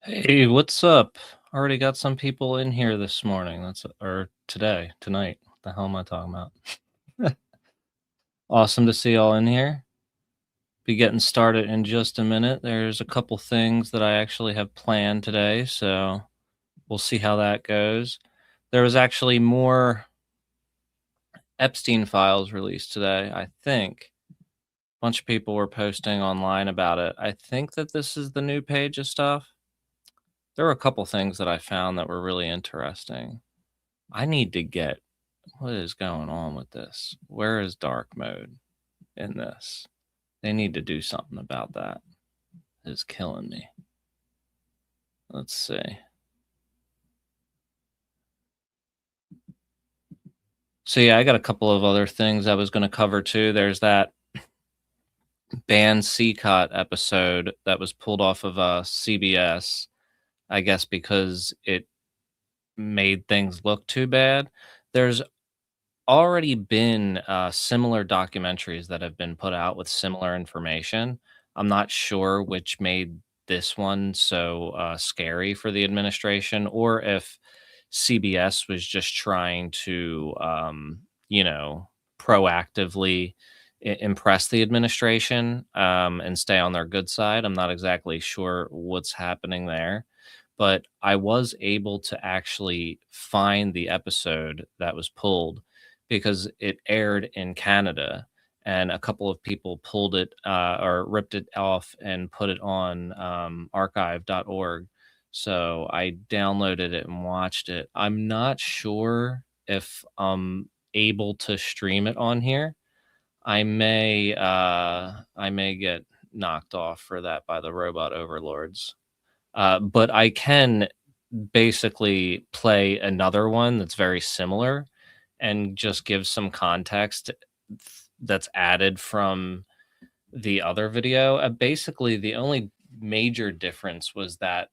Hey, what's up? Already got some people in here this morning. Or tonight. What the hell am I talking about? Awesome to see y'all in here. Be getting started in just a minute. There's a couple things that I actually have planned today, so we'll see how that goes. There was actually more Epstein files released today, I think. A bunch of people were posting online about it. I think that this is the new page of stuff. There were a couple things that I found that were really interesting. I need to get what is going on with this? Where is dark mode in this? They need to do something about that. It's killing me. Let's see. So yeah, I got a couple of other things I was going to cover too. There's that banned CECOT episode that was pulled off of CBS, I guess because it made things look too bad. There's already been similar documentaries that have been put out with similar information. I'm not sure which made this one so scary for the administration, or if CBS was just trying to, proactively impress the administration and stay on their good side. I'm not exactly sure what's happening there, but I was able to actually find the episode that was pulled because it aired in Canada, and a couple of people pulled it or ripped it off and put it on archive.org. So I downloaded it and watched it. I'm not sure if I'm able to stream it on here. I may get knocked off for that by the robot overlords. But I can basically play another one that's very similar and just give some context that's added from the other video. Basically, the only major difference was that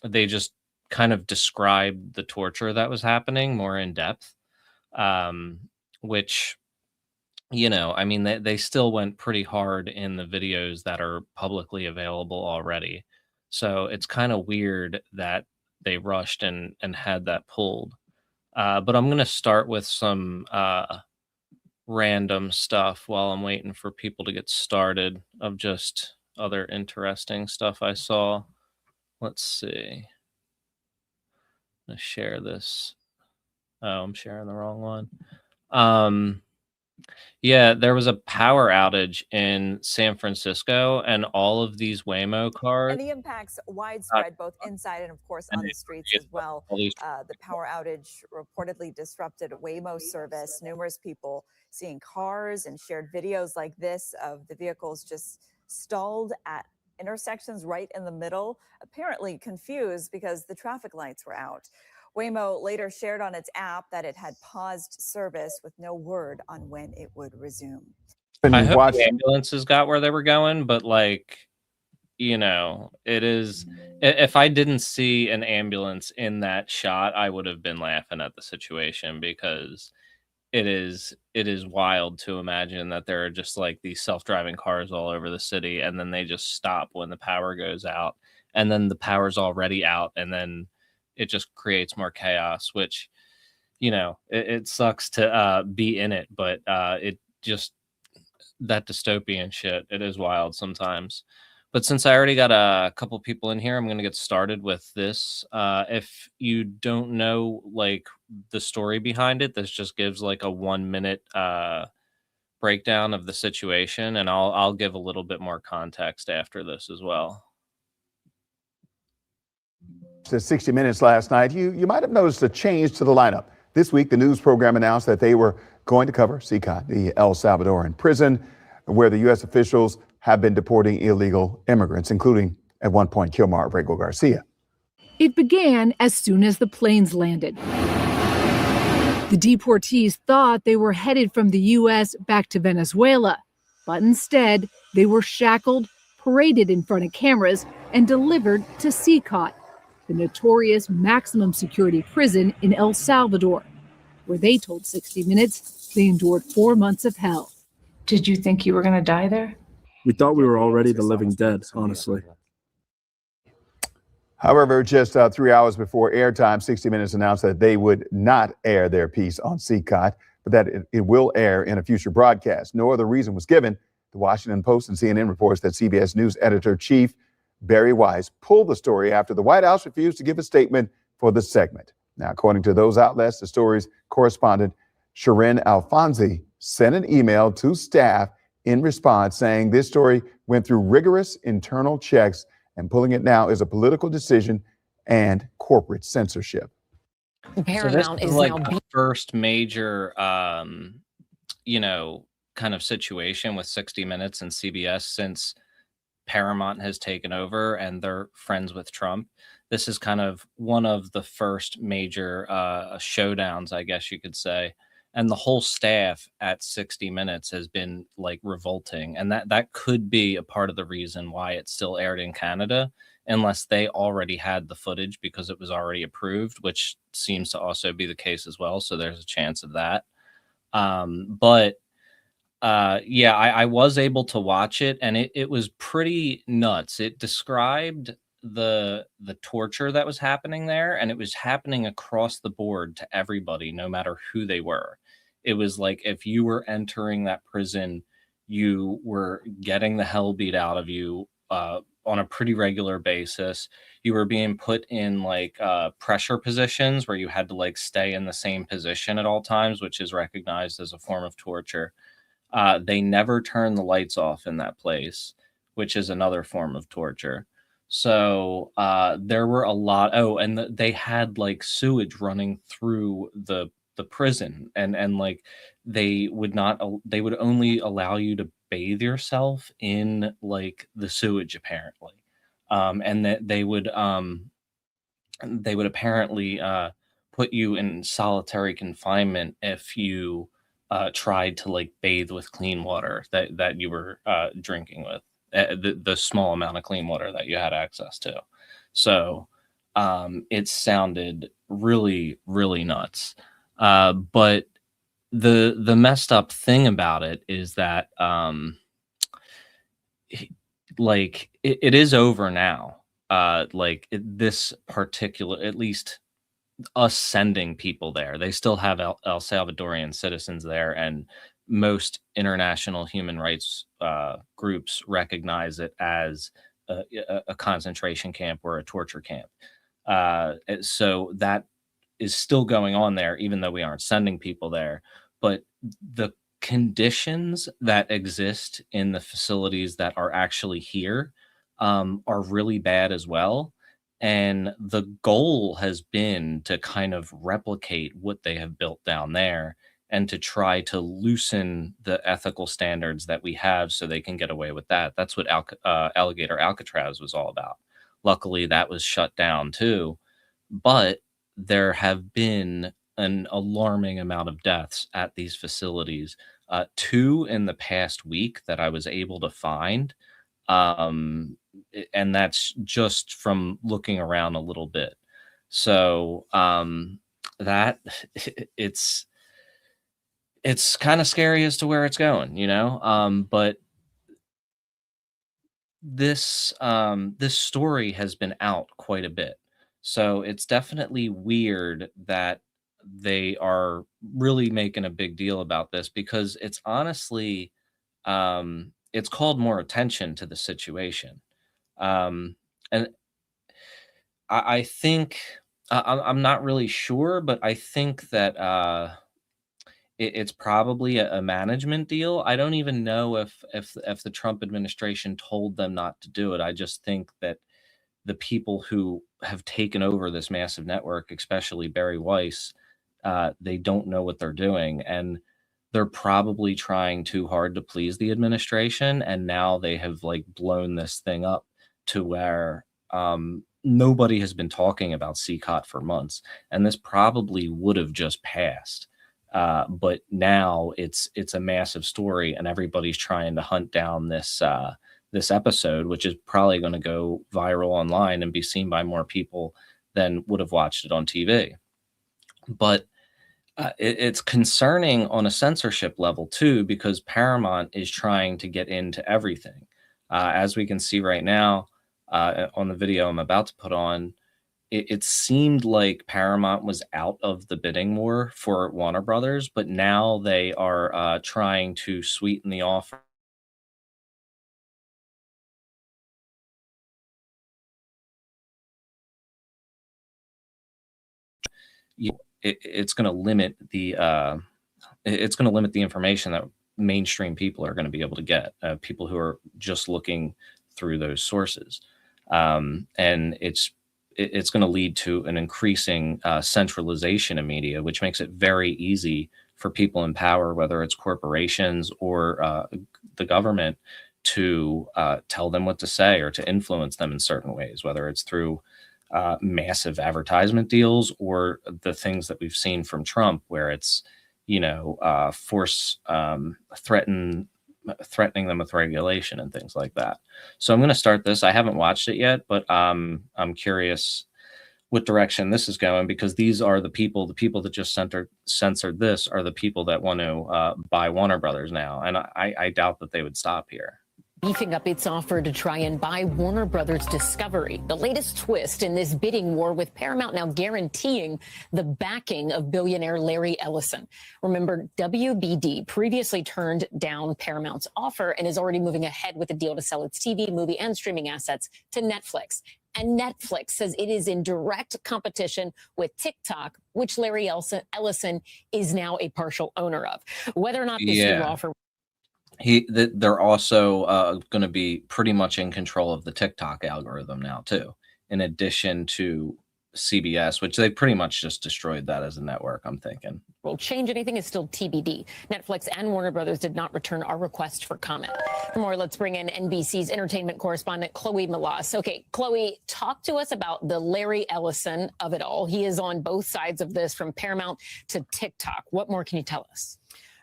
they just kind of described the torture that was happening more in depth, um, which I mean, they still went pretty hard in the videos that are publicly available already. So it's kind of weird that they rushed and had that pulled. But I'm gonna start with some random stuff while I'm waiting for people to get started of just other interesting stuff I saw. Let's see. I'm gonna share this. Oh, I'm sharing the wrong one. Yeah, there was a power outage in San Francisco, and all of these Waymo cars And the impacts got widespread both inside and, of course, and on the they streets created as well. all these. The power outage reportedly disrupted Waymo service. Numerous people seeing cars and shared videos like this of the vehicles just stalled at intersections right in the middle, apparently confused because the traffic lights were out. Waymo later shared on its app that it had paused service with no word on when it would resume. I hope the ambulances got where they were going, but it is. If I didn't see an ambulance in that shot, I would have been laughing at the situation because it is wild to imagine that there are just like these self-driving cars all over the city, and then they just stop when the power goes out, and then the power's already out, and then it just creates more chaos, which it sucks to be in it, but it just that dystopian shit, it is wild sometimes. But since I already got a couple people in here, I'm going to get started with this. If you don't know like the story behind it, this just gives like a 1 minute breakdown of the situation, and I'll give a little bit more context after this as well. To 60 Minutes last night, you might have noticed a change to the lineup. This week, the news program announced that they were going to cover CECOT, the El Salvadoran prison, where the U.S. officials have been deporting illegal immigrants, including, at one point, Kilmar Abrego Garcia. It began as soon as the planes landed. The deportees thought they were headed from the U.S. back to Venezuela, but instead, they were shackled, paraded in front of cameras, and delivered to CECOT, the notorious maximum security prison in El Salvador, where they told 60 Minutes they endured 4 months of hell. Did you think you were going to die there? We thought we were already the living dead, honestly. However, just 3 hours before airtime, 60 Minutes announced that they would not air their piece on CECOT, but that it will air in a future broadcast. No other reason was given. The Washington Post and CNN reports that CBS News editor-chief Barry Weiss pulled the story after the White House refused to give a statement for the segment. Now, according to those outlets, the story's correspondent Shirin Alfonsi sent an email to staff in response saying this story went through rigorous internal checks and pulling it now is a political decision and corporate censorship. Paramount so this is like the first major, kind of situation with 60 Minutes and CBS since Paramount has taken over and they're friends with Trump. This is kind of one of the first major showdowns, I guess you could say. And the whole staff at 60 Minutes has been like revolting. And that could be a part of the reason why it still aired in Canada, unless they already had the footage because it was already approved, which seems to also be the case as well. So there's a chance of that. I was able to watch it and it was pretty nuts. It described the torture that was happening there, and it was happening across the board to everybody, no matter who they were. It was like if you were entering that prison, you were getting the hell beat out of you on a pretty regular basis. You were being put in like pressure positions where you had to like stay in the same position at all times, which is recognized as a form of torture. They never turn the lights off in that place, which is another form of torture. So there were a lot. Oh, and they had like sewage running through the prison, and like they would only allow you to bathe yourself in like the sewage apparently, and that they would apparently put you in solitary confinement if you tried to like bathe with clean water that you were drinking with, the small amount of clean water that you had access to. So it sounded really, really nuts. But the messed up thing about it is that it is over now. This particular, at least us sending people there, they still have El Salvadorian citizens there, and most international human rights groups recognize it as a concentration camp or a torture camp. So that is still going on there, even though we aren't sending people there. But the conditions that exist in the facilities that are actually here are really bad as well. And the goal has been to kind of replicate what they have built down there and to try to loosen the ethical standards that we have so they can get away with that. That's what Alligator Alcatraz was all about. Luckily, that was shut down too. But there have been an alarming amount of deaths at these facilities. 2 in the past week that I was able to find. And that's just from looking around a little bit. So that it's kind of scary as to where it's going, but this story has been out quite a bit. So it's definitely weird that they are really making a big deal about this, because it's honestly it's called more attention to the situation. And I think I'm not really sure, but I think that it's probably a management deal. I don't even know if the Trump administration told them not to do it. I just think that the people who have taken over this massive network, especially Barry Weiss, they don't know what they're doing, and they're probably trying too hard to please the administration. And now they have like blown this thing up to where nobody has been talking about CECOT for months, and this probably would have just passed. But now it's a massive story, and everybody's trying to hunt down this episode, which is probably going to go viral online and be seen by more people than would have watched it on TV. But it's concerning on a censorship level too, because Paramount is trying to get into everything. As we can see right now, on the video I'm about to put on, it seemed like Paramount was out of the bidding war for Warner Brothers, but now they are trying to sweeten the offer. It's going to limit the information that mainstream people are going to be able to get, people who are just looking through those sources, and it's going to lead to an increasing centralization of media, which makes it very easy for people in power, whether it's corporations or the government, to tell them what to say or to influence them in certain ways, whether it's through massive advertisement deals or the things that we've seen from Trump, where it's, threatening them with regulation and things like that. So I'm going to start this. I haven't watched it yet, but I'm curious what direction this is going, because these are the people that just censored this are the people that want to buy Warner Brothers now. And I doubt that they would stop here. Beefing up its offer to try and buy Warner Brothers Discovery. The latest twist in this bidding war, with Paramount now guaranteeing the backing of billionaire Larry Ellison. Remember, WBD previously turned down Paramount's offer and is already moving ahead with a deal to sell its TV, movie, and streaming assets to Netflix. And Netflix says it is in direct competition with TikTok, which Larry Ellison is now a partial owner of. Whether or not this new offer... They're also going to be pretty much in control of the TikTok algorithm now too, in addition to CBS, which they pretty much just destroyed that as a network, I'm thinking. Will change anything is still TBD. Netflix and Warner Brothers did not return our request for comment. For more, let's bring in NBC's entertainment correspondent, Chloe Malas. Okay, Chloe, talk to us about the Larry Ellison of it all. He is on both sides of this, from Paramount to TikTok. What more can you tell us?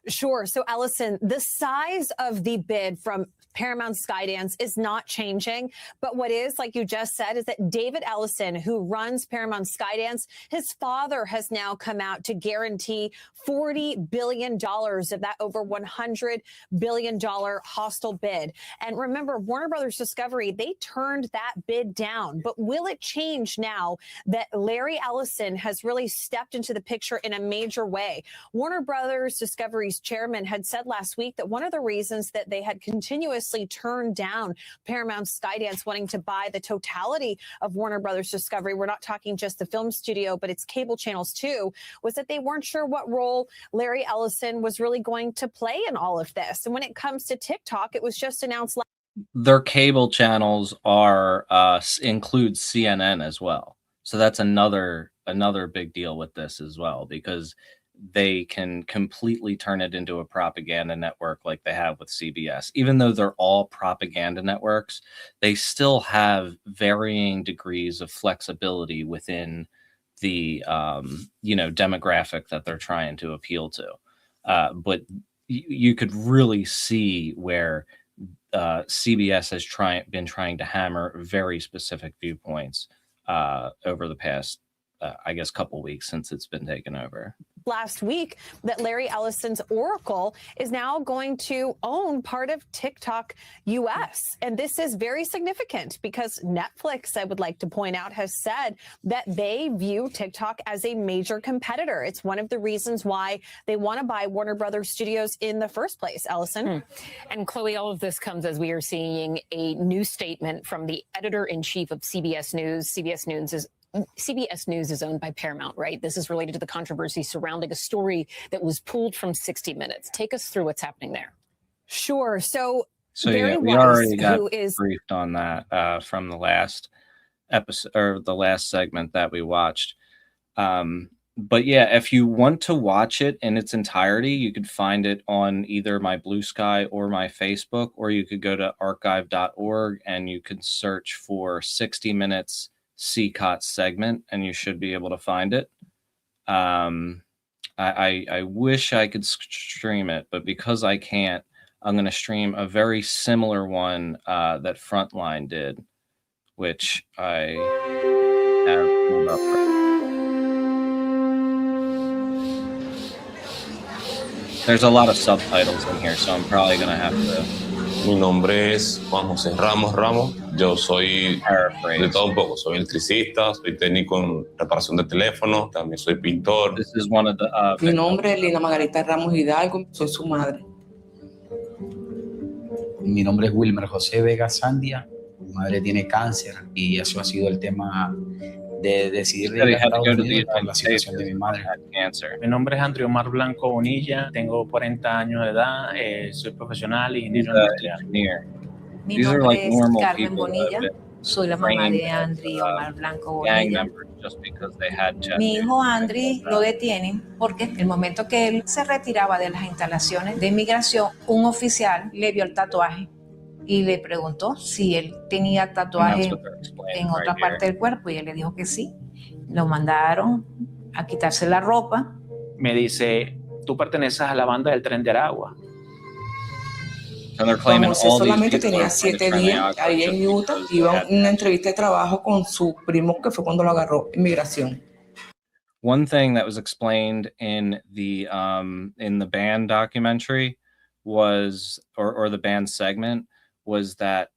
Sure. So, Ellison, the size of the bid from Paramount Skydance is not changing. But what is, like you just said, is that David Ellison, who runs Paramount Skydance, his father has now come out to guarantee $40 billion of that over $100 billion hostile bid. And remember, Warner Brothers Discovery, they turned that bid down. But will it change now that Larry Ellison has really stepped into the picture in a major way? Warner Brothers Discovery's chairman had said last week that one of the reasons that they had continuously turned down Paramount Skydance wanting to buy the totality of Warner Brothers Discovery, we're not talking just the film studio, but its cable channels too, was that they weren't sure what role Larry Ellison was really going to play in all of this. And when it comes to TikTok, it was just announced their cable channels are include CNN as well. So that's another big deal with this as well, because they can completely turn it into a propaganda network like they have with CBS. Even though they're all propaganda networks, they still have varying degrees of flexibility within the demographic that they're trying to appeal to. But you could really see where CBS has been trying to hammer very specific viewpoints over the past, couple weeks since it's been taken over. Last week that Larry Ellison's Oracle is now going to own part of TikTok US. And this is very significant because Netflix, I would like to point out, has said that they view TikTok as a major competitor. It's one of the reasons why they want to buy Warner Brothers Studios in the first place. Ellison. And Chloe, all of this comes as we are seeing a new statement from the editor-in-chief of CBS News. CBS News is owned by Paramount, right? This is related to the controversy surrounding a story that was pulled from 60 Minutes. Take us through what's happening there. Sure. So yeah, we already got briefed on that from the last episode, or the last segment that we watched. But yeah, if you want to watch it in its entirety, you could find it on either my Blue Sky or my Facebook, or you could go to archive.org and you can search for 60 Minutes CECOT segment, and you should be able to find it. I wish I could stream it, but because I can't, I'm going to stream a very similar one that Frontline did, which I have pulled up. There's a lot of subtitles in here, so I'm probably going to have to Mi nombre es Juan José Ramos Ramos. Yo soy de todo un poco. Soy electricista, soy técnico en reparación de teléfonos, también soy pintor. This is one of the Mi nombre es Lina Margarita Ramos Hidalgo, soy su madre. Mi nombre es Wilmer José Vega Sandia. Mi madre tiene cáncer y eso ha sido el tema de decidir ir a Estados Unidos por la situación de mi madre. Mi nombre es Andrew Omar Blanco Bonilla, tengo 40 años de edad, soy profesional y ingeniero industrial. Mi nombre es Carmen Bonilla, soy la mamá de Andrew Omar Blanco Bonilla. Mi hijo Andrew lo detienen porque en el momento que él se retiraba de las instalaciones de inmigración, un oficial le vio el tatuaje y le preguntó si él tenía tatuaje en otra parte del cuerpo y él le dijo que sí. Lo mandaron a quitarse la ropa. Me dice, tú perteneces a la banda del Tren de Aragua. Como usted solamente tenía 7 días ahí en Utah, iba a una entrevista de trabajo con su primo que fue cuando lo agarró inmigración. One thing that was explained in the band documentary was, or the band segment, was that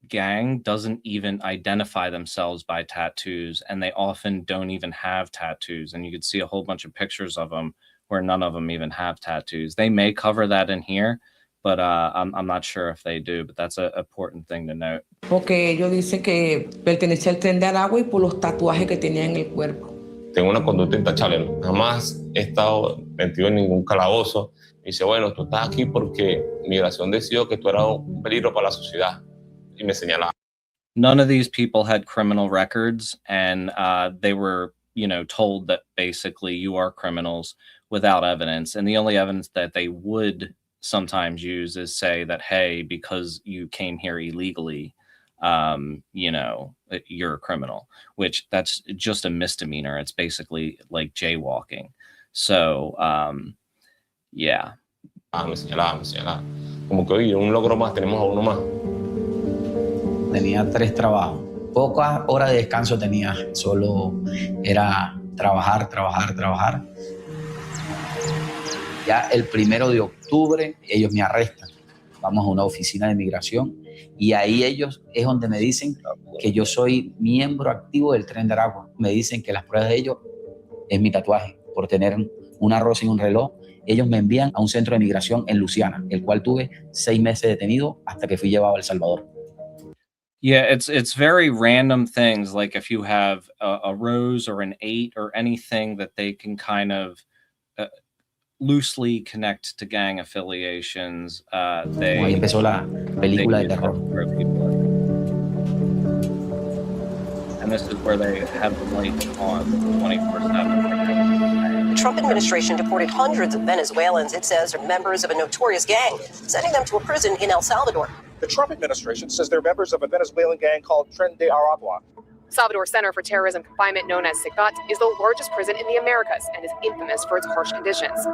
gang doesn't even identify themselves by tattoos, and they often don't even have tattoos. And you could see a whole bunch of pictures of them where none of them even have tattoos. They may cover that in here, but I'm not sure if they do, but that's an important thing to note. Porque ellos dicen que pertenece al Tren de Aragua y por los tatuajes que tenía en el cuerpo. Tengo una conducta intachable, jamás he estado metido en ningún calabozo. Me dice, bueno, tú estás aquí porque migración decidió que tú eras un peligro para la sociedad. Y me señalaba. None of these people had criminal records, and they were, told that basically you are criminals without evidence. And the only evidence that they would sometimes use is say that, hey, because you came here illegally, you're a criminal, which that's just a misdemeanor. It's basically like jaywalking. So, yeah. Me señalaba. Como que, oye, un logro más, tenemos a uno más. Tenía 3 trabajos. Pocas horas de descanso tenía. Solo era trabajar. Ya el 1 de octubre ellos me arrestan. Vamos a una oficina de migración y ahí ellos es donde me dicen que yo soy miembro activo del Tren de Aragua. Me dicen que las pruebas de ellos es mi tatuaje por tener una rosa y un reloj. Ellos me envían a un centro de migración en Luisiana, el cual tuve 6 meses detenido hasta que fui llevado a El Salvador. Yeah, it's very random things, like if you have a rose or an 8 or anything that they can kind of loosely connect to gang affiliations. Ahí empezó la película de terror. And this is where they have the lights on 24/7. The Trump administration deported hundreds of Venezuelans, it says, are members of a notorious gang, sending them to a prison in El Salvador. The Trump administration says they're members of a Venezuelan gang called Tren de Aragua. Salvador Center for Terrorism Confinement, known as CECOT, is the largest prison in the Americas and is infamous for its harsh conditions.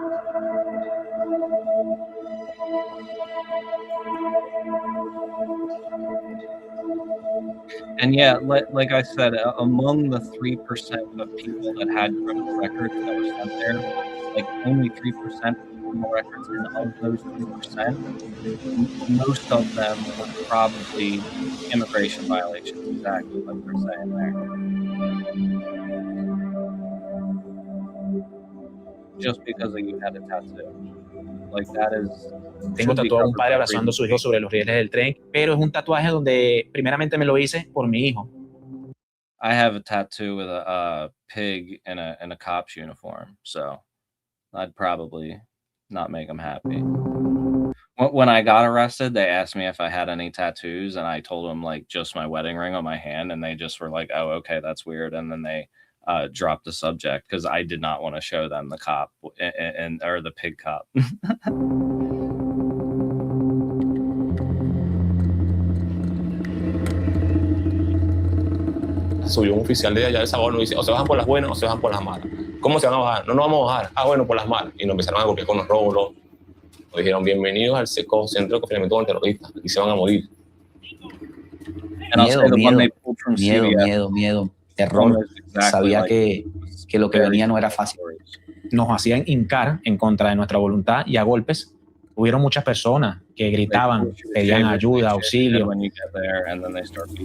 And yeah, like I said, among the 3% of people that had criminal records that were sent there, like only 3% criminal records, and of those 3%, most of them were probably immigration violations, exactly like they're saying there. Just because you had a tattoo. Like that is. Tengo tatuado a un padre abrazando a su hijo sobre los rieles del tren, pero es un tatuaje donde primeramente me lo hice por mi hijo. I have a tattoo with a pig in a cop's uniform, so I'd probably not make them happy. When I got arrested, they asked me if I had any tattoos, and I told them like just my wedding ring on my hand, and they just were like, "Oh, okay, that's weird," and then they dropped the subject because I did not want to show them the cop or the pig cop. Subió un oficial de allá del Salvador y dice, o se bajan por las buenas o se bajan por las malas. ¿Cómo se van a bajar? No nos vamos a bajar. Ah, bueno, por las malas. Y nos empezaron a golpear con los rótulos. Nos dijeron, bienvenidos al CECOT, Centro de Confinamiento con Terroristas. Aquí se van a morir. Miedo. Terror. Sabía que lo que venía no era fácil. Nos hacían hincar en contra de nuestra voluntad y a golpes Hubieron muchas personas que gritaban, pedían ayuda, auxilio.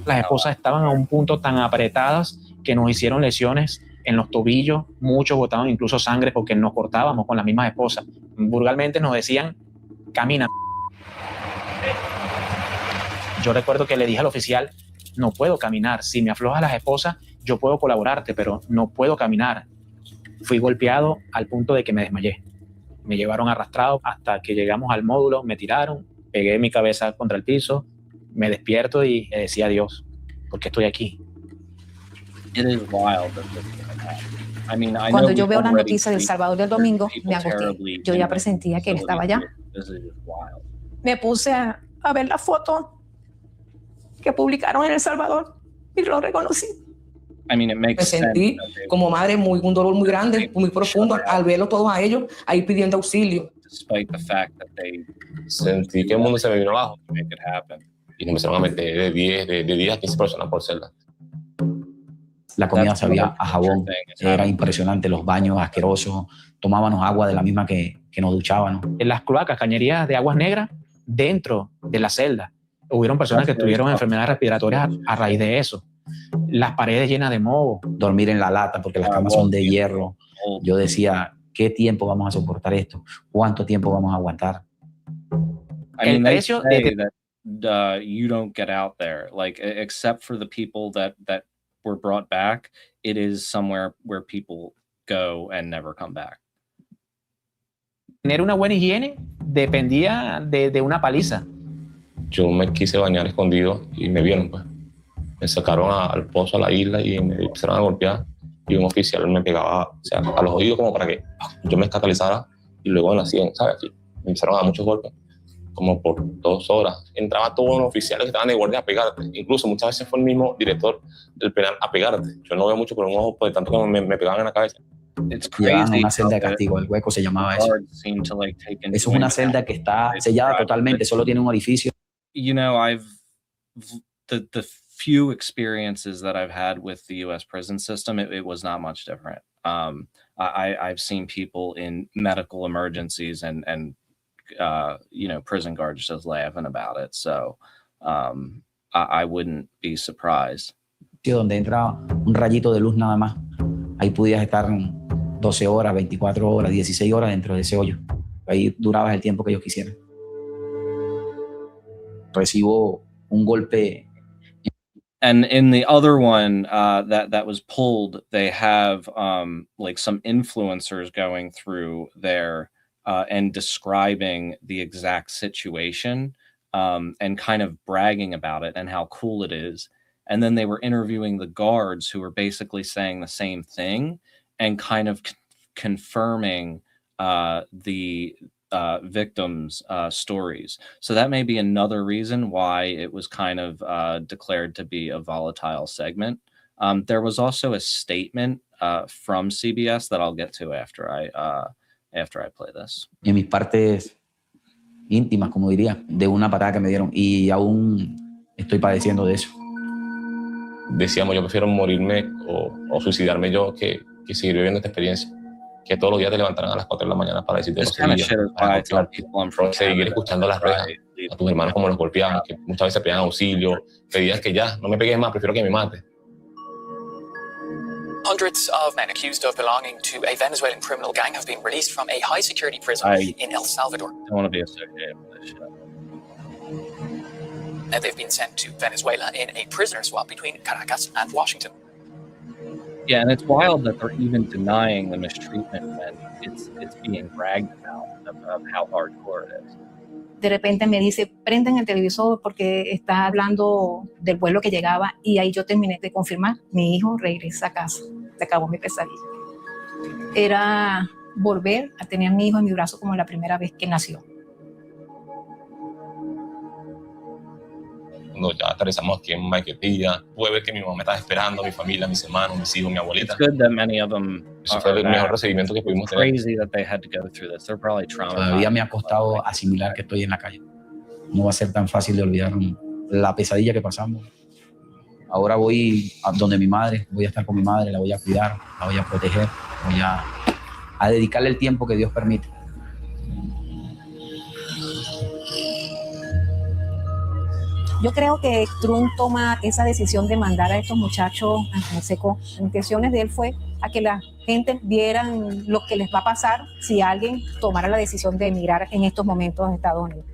Las esposas estaban a un punto tan apretadas que nos hicieron lesiones en los tobillos, muchos botaban incluso sangre porque nos cortábamos con las mismas esposas. Vulgarmente nos decían, camina. Yo recuerdo que le dije al oficial, no puedo caminar, si me aflojas las esposas, yo puedo colaborarte, pero no puedo caminar. Fui golpeado al punto de que me desmayé. Me llevaron arrastrado hasta que llegamos al módulo, me tiraron, pegué mi cabeza contra el piso, me despierto y le decía adiós, porque estoy aquí. Cuando yo veo la noticia del Salvador del domingo, me angustié. Yo ya presentía que él estaba allá. Me puse a ver la foto que publicaron en El Salvador y lo reconocí. Me sentí como madre un dolor muy grande, muy profundo al verlos todos a ellos ahí pidiendo auxilio. Sentí que el mundo se me vino abajo y nos empezaron a meter de 10 a 15 personas por celda. La comida sabía a jabón, era impresionante, los baños asquerosos, tomábamos agua de la misma que nos duchábamos. En las cloacas, cañerías de aguas negras dentro de la celda. Hubieron personas que tuvieron enfermedades respiratorias a raíz de eso. Las paredes llenas de moho. Dormir en la lata porque las camas son de hierro. Yo decía, ¿qué tiempo vamos a soportar esto? ¿Cuánto tiempo vamos a aguantar? El precio de you don't get out there, like except for the people that were brought back, it is somewhere where people go and never come back. Tener una buena higiene dependía de una paliza. Yo me quise bañar escondido y me vieron, pues. Me sacaron al pozo, a la isla, y me empezaron a golpear. Y un oficial me pegaba, o sea, a los oídos como para que yo me escatalizara, y luego en la sien, ¿sabes? Y me empezaron a dar muchos golpes, como por 2 horas. Entraba todos los oficiales que estaban de guardia a pegarte. Incluso muchas veces fue el mismo director del penal a pegarte. Yo no veo mucho por un ojo, por tanto que me pegaban en la cabeza. Llevaban una celda de castigo, el hueco se llamaba eso. Eso es una celda que está sellada totalmente, solo tiene un orificio. You know, the few experiences that I've had with the U.S. prison system, it was not much different. I've seen people in medical emergencies and you know, prison guards just laughing about it. So I wouldn't be surprised. Donde entra un rayito de luz nada más, ahí podías estar 12 horas, 24 horas, 16 horas dentro de ese hoyo. Ahí durabas el tiempo que ellos quisieran. Recibo un golpe. And in the other one that was pulled, they have like some influencers going through there and describing the exact situation and kind of bragging about it and how cool it is. And then they were interviewing the guards who were basically saying the same thing and kind of confirming the victims' stories. So that may be another reason why it was kind of declared to be a volatile segment. There was also a statement from CBS that I'll get to after I play this. En mis partes íntimas, como diría, de una patada que me dieron, y aún estoy padeciendo de eso. Decíamos, yo prefiero morirme o suicidarme yo que seguir viviendo esta experiencia. Que todos los días te levantaran a las 4 de la mañana para decirte para seguir escuchando las rejas a tus hermanos como los golpeaban, que muchas veces pedían auxilio, pedían que ya, no me pegues más, prefiero que me mate. Hundreds of men accused of belonging to a Venezuelan criminal gang have been released from a high-security prison in El Salvador. I don't want to be associated with this shit. Now they've been sent to Venezuela in a prisoner swap between Caracas and Washington. Yeah, and it's wild that they're even denying the mistreatment when it's being bragged about of how hardcore it is. De repente me dice, prendan el televisor porque está hablando del vuelo que llegaba, y ahí yo terminé de confirmar, mi hijo regresa a casa, se acabó mi pesadilla. Era volver a tener a mi hijo en mi brazo como la primera vez que nació. Cuando ya aterrizamos aquí en Maiquetía, pude ver que mi mamá me estaba esperando, mi familia, mis hermanos, mis hijos, mi abuelita. It's good that many of them Eso fue el mejor recibimiento que pudimos tener. Crazy that they had to go through this. They're probably traumatized. Todavía me ha costado asimilar que estoy en la calle. No va a ser tan fácil de olvidar la pesadilla que pasamos. Ahora voy a donde mi madre, voy a estar con mi madre, la voy a cuidar, la voy a proteger, voy a dedicarle el tiempo que Dios permite. Yo creo que Trump toma esa decisión de mandar a estos muchachos a CECOT. Las intenciones de él fue a que la gente vieran lo que les va a pasar si alguien tomara la decisión de emigrar en estos momentos a Estados Unidos.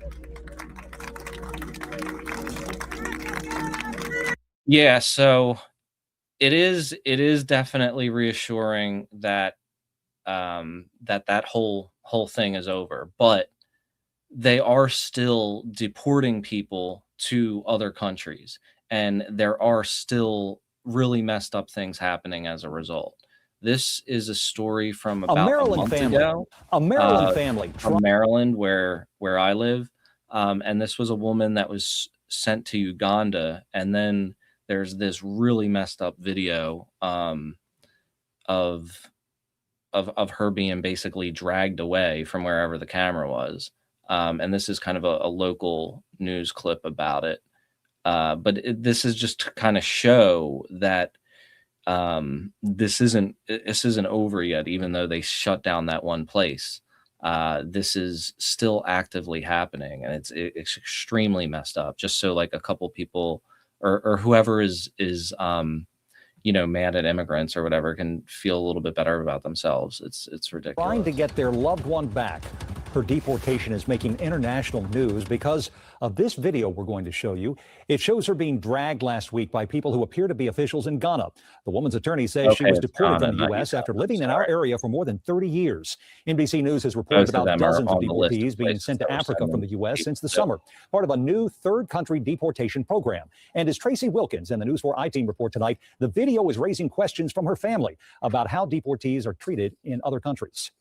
Yeah, so it is definitely reassuring that that whole thing is over, but they are still deporting people to other countries, and there are still really messed up things happening as a result. This is a story from about a month ago. A Maryland family From Maryland, where I live, and this was a woman that was sent to Uganda, and then there's this really messed up video of her being basically dragged away from wherever the camera was. And this is kind of a local news clip about it. But this is just to kind of show that this isn't over yet, even though they shut down that one place. This is still actively happening, and it's extremely messed up. Just so like a couple people or whoever is mad at immigrants or whatever can feel a little bit better about themselves. It's ridiculous. Trying to get their loved one back. Her deportation is making international news because of this video we're going to show you. It shows her being dragged last week by people who appear to be officials in Ghana. The woman's attorney says she was deported from the U.S. after living in our area for more than 30 years. NBC News has reported about dozens of deportees being sent to Africa from the U.S. since the summer, part of a new third country deportation program. And as Tracy Wilkins and the News 4 I-Team report tonight, the video is raising questions from her family about how deportees are treated in other countries.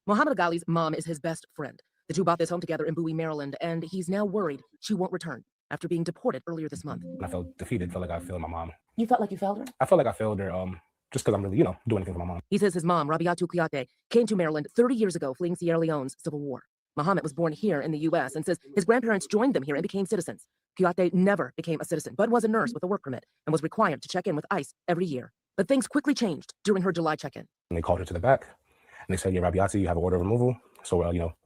Muhammad Ghali's mom is his best friend. The two bought this home together in Bowie, Maryland, and he's now worried she won't return after being deported earlier this month. I felt defeated, felt like I failed my mom. You felt like you failed her? I felt like I failed her just because I'm really, doing anything for my mom. He says his mom, Rabiatu Kuyate, came to Maryland 30 years ago fleeing Sierra Leone's civil war. Muhammad was born here in the U.S. and says his grandparents joined them here and became citizens. Kuyate never became a citizen, but was a nurse with a work permit and was required to check in with ICE every year. But things quickly changed during her July check-in. And they called her to the back, and they said, yeah, Rabiatu, you have an order of removal. So,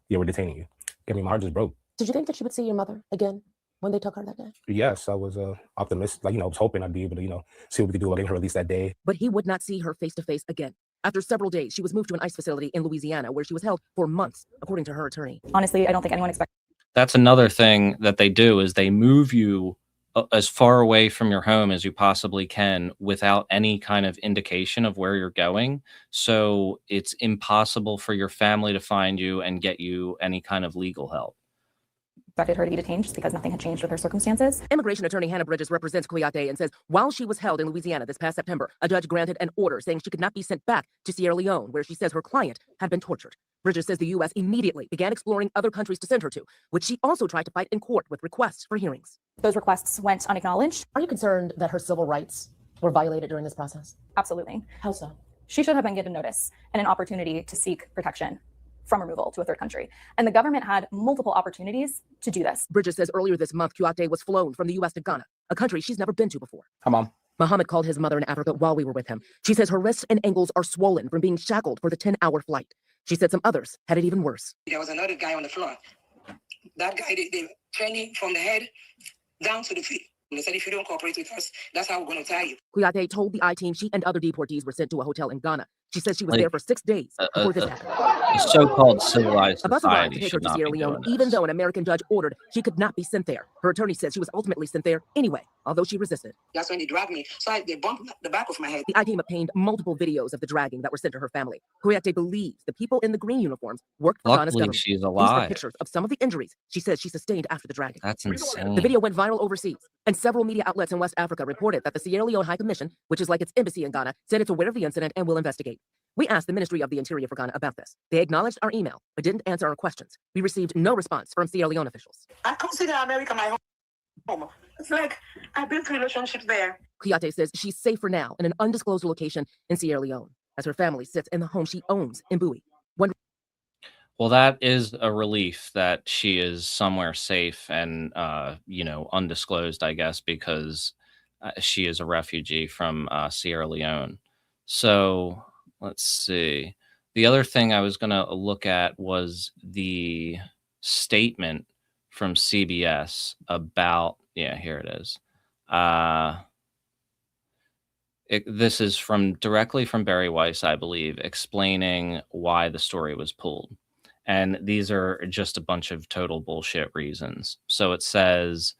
we're detaining you. I mean, my heart just broke. Did you think that she would see your mother again when they took her that day? Yes, I was optimistic. I was hoping I'd be able to, see what we could do about getting her released that day. But he would not see her face to face again. After several days, she was moved to an ICE facility in Louisiana, where she was held for months, according to her attorney. Honestly, I don't think anyone expected. That's another thing that they do is they move you as far away from your home as you possibly can without any kind of indication of where you're going. So it's impossible for your family to find you and get you any kind of legal help. Expected her to be detained just because nothing had changed with her circumstances. Immigration attorney Hannah Bridges represents Kuyate and says while she was held in Louisiana this past September, a judge granted an order saying she could not be sent back to Sierra Leone, where she says her client had been tortured. Bridges says the U.S. immediately began exploring other countries to send her to, which she also tried to fight in court with requests for hearings. Those requests went unacknowledged. Are you concerned that her civil rights were violated during this process? Absolutely. How so? She should have been given notice and an opportunity to seek protection from removal to a third country. And the government had multiple opportunities to do this. Bridges says earlier this month, Kuyate was flown from the U.S. to Ghana, a country she's never been to before. Hi, Mom. Muhammad called his mother in Africa while we were with him. She says her wrists and ankles are swollen from being shackled for the 10-hour flight. She said some others had it even worse. There was another guy on the floor. That guy, they trained him from the head down to the feet. They said, if you don't cooperate with us, that's how we're going to tie you. Kuyate told the I-Team she and other deportees were sent to a hotel in Ghana. She says she was there for 6 days before this happened. A so-called civilized A bus arrived society to take her should to not Sierra be Leone, doing this. even though an American judge ordered she could not be sent there. Her attorney says she was ultimately sent there anyway, although she resisted. That's when they dragged me. So they bumped the back of my head. The I-Team obtained multiple videos of the dragging that were sent to her family. Kuyate believes the people in the green uniforms worked for Ghana's Luckily, government. she's These are alive. pictures of some of the injuries she says she sustained after the dragging. That's insane. The video went viral overseas, and several media outlets in West Africa reported that the Sierra Leone High Commission, which is like its embassy in Ghana, said it's aware of the incident and will investigate. We asked the Ministry of the Interior for Ghana about this. They acknowledged our email, but didn't answer our questions. We received no response from Sierra Leone officials. I consider America my home. It's like I built relationships there. Kuyate says she's safe for now in an undisclosed location in Sierra Leone, as her family sits in the home she owns in Bowie. Well, that is a relief that she is somewhere safe and, undisclosed, I guess, because she is a refugee from Sierra Leone. So let's see. The other thing I was going to look at was the statement from CBS about Yeah, here it is. This is directly from Barry Weiss, I believe, explaining why the story was pulled. And these are just a bunch of total bullshit reasons. So it says,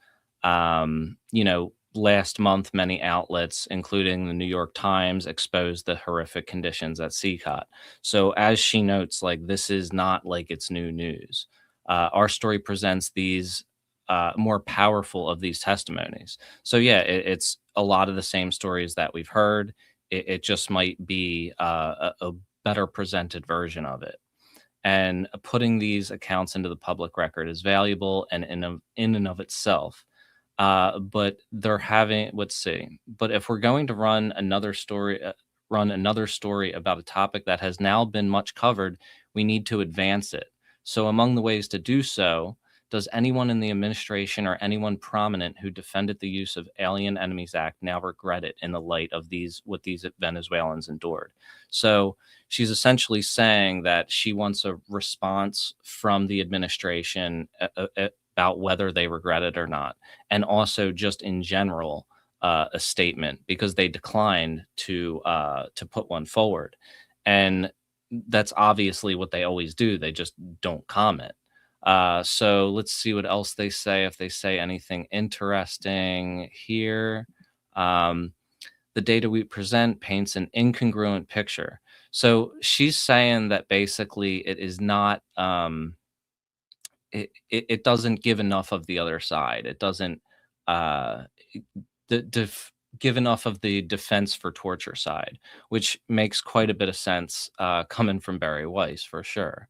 last month, many outlets, including the New York Times, exposed the horrific conditions at CECOT. So as she notes, like, this is not like it's new news. Our story presents these more powerful of these testimonies. So yeah, it's a lot of the same stories that we've heard. It just might be a better presented version of it. And putting these accounts into the public record is valuable and in and of itself. But they're having, let's see. But if we're going to run another story about a topic that has now been much covered, we need to advance it. So among the ways to do so, does anyone in the administration or anyone prominent who defended the use of Alien Enemies Act now regret it in the light of what these Venezuelans endured? So she's essentially saying that she wants a response from the administration about whether they regret it or not, and also just in general a statement, because they declined to put one forward, and that's obviously what they always do. They just don't comment. So let's see what else they say, if they say anything interesting here. The data we present paints an incongruent picture. So she's saying that basically it is not, it doesn't give enough of the other side. It doesn't give enough of the defense for torture side, which makes quite a bit of sense coming from Barry Weiss for sure.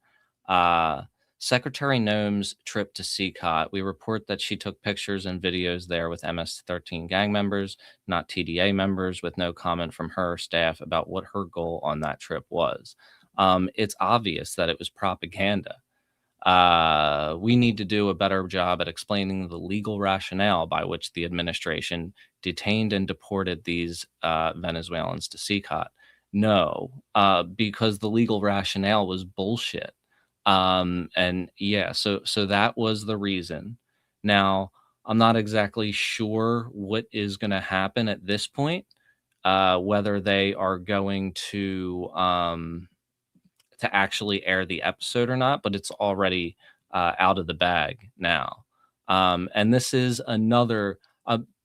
Secretary Noem's trip to CECOT, we report that she took pictures and videos there with MS-13 gang members, not TDA members, with no comment from her staff about what her goal on that trip was. It's obvious that it was propaganda. We need to do a better job at explaining the legal rationale by which the administration detained and deported these Venezuelans to CECOT. No, because the legal rationale was bullshit. And yeah, so that was the reason. Now, I'm not exactly sure what is going to happen at this point, whether they are going to actually air the episode or not, but it's already out of the bag now. And this is another,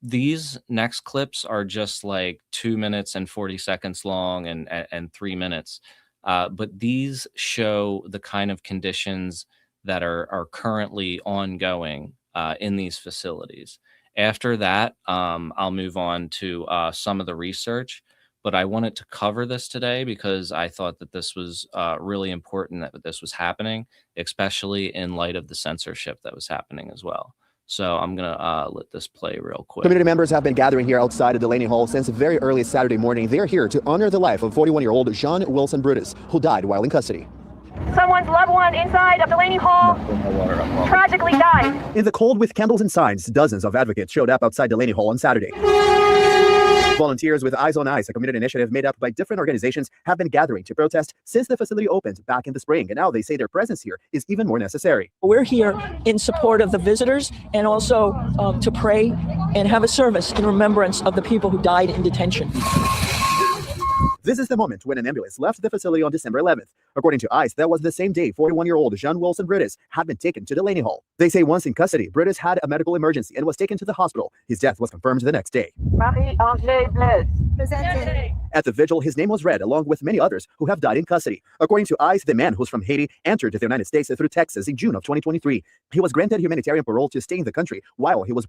these next clips are just like 2 minutes and 40 seconds long and 3 minutes. But these show the kind of conditions that are currently ongoing in these facilities. After that, I'll move on to some of the research, but I wanted to cover this today because I thought that this was really important that this was happening, especially in light of the censorship that was happening as well. So I'm going to let this play real quick. Community members have been gathering here outside of Delaney Hall since very early Saturday morning. They're here to honor the life of 41-year-old John Wilson Brutus, who died while in custody. Someone's loved one inside of Delaney Hall tragically died. In the cold with candles and signs, dozens of advocates showed up outside Delaney Hall on Saturday. Volunteers with Eyes on Ice, a community initiative made up by different organizations, have been gathering to protest since the facility opened back in the spring, and now they say their presence here is even more necessary. We're here in support of the visitors and also to pray and have a service in remembrance of the people who died in detention. This is the moment when an ambulance left the facility on December 11th. According to ICE, that was the same day 41-year-old John Wilson Brutus had been taken to Delaney Hall. They say once in custody, Brutus had a medical emergency and was taken to the hospital. His death was confirmed the next day. Marie-Angèle Blaise. At the vigil, his name was read along with many others who have died in custody. According to ICE, the man who's from Haiti entered the United States through Texas in June of 2023. He was granted humanitarian parole to stay in the country while he was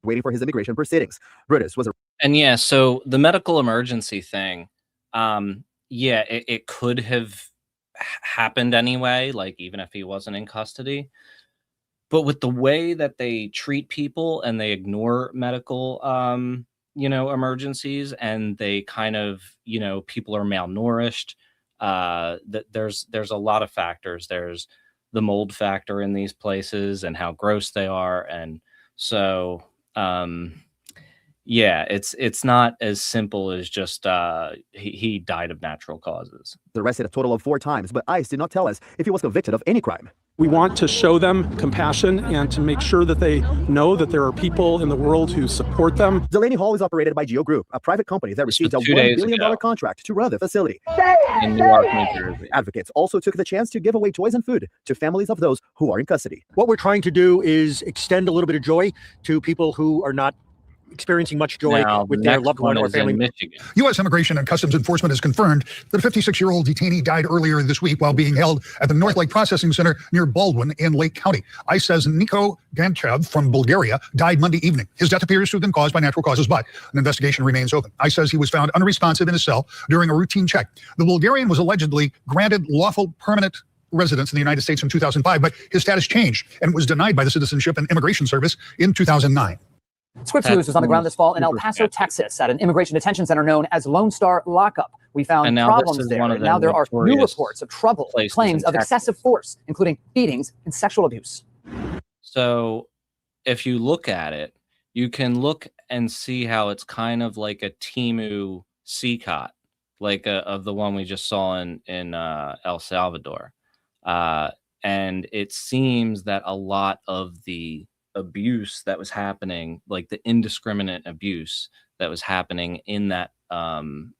waiting for his immigration proceedings. Brutus was And yeah, so the medical emergency thing, yeah, it could have happened anyway, like even if he wasn't in custody. But with the way that they treat people and they ignore medical, emergencies, and they kind of, people are malnourished, that there's a lot of factors. There's the mold factor in these places and how gross they are. And so, yeah, it's not as simple as just he died of natural causes. arrested a total of 4 times, but ICE did not tell us if he was convicted of any crime. We want to show them compassion and to make sure that they know that there are people in the world who support them. Delaney Hall is operated by Geo Group, a private company that received a $1 billion contract to run the facility. In Newark, New Jersey. Advocates also took the chance to give away toys and food to families of those who are in custody. What we're trying to do is extend a little bit of joy to people who are not experiencing much joy with their loved one or family. Michigan. U.S. Immigration and Customs Enforcement has confirmed that a 56-year-old detainee died earlier this week while being held at the North Lake Processing Center near Baldwin in Lake County. ICE says Niko Ganchev from Bulgaria died Monday evening. His death appears to have been caused by natural causes, but an investigation remains open. ICE says he was found unresponsive in his cell during a routine check. The Bulgarian was allegedly granted lawful permanent residence in the United States in 2005, but his status changed and was denied by the Citizenship and Immigration Service in 2009. Scripps News was on the ground this fall in El Paso, Texas, at an immigration detention center known as Lone Star Lockup. We found problems there, and now there are new reports of trouble, claims of excessive force, including beatings and sexual abuse. So if you look at it, you can look and see how it's kind of like a Timu CECOT, like of the one we just saw in El Salvador. And it seems that a lot of the abuse that was happening, like the indiscriminate abuse that was happening in that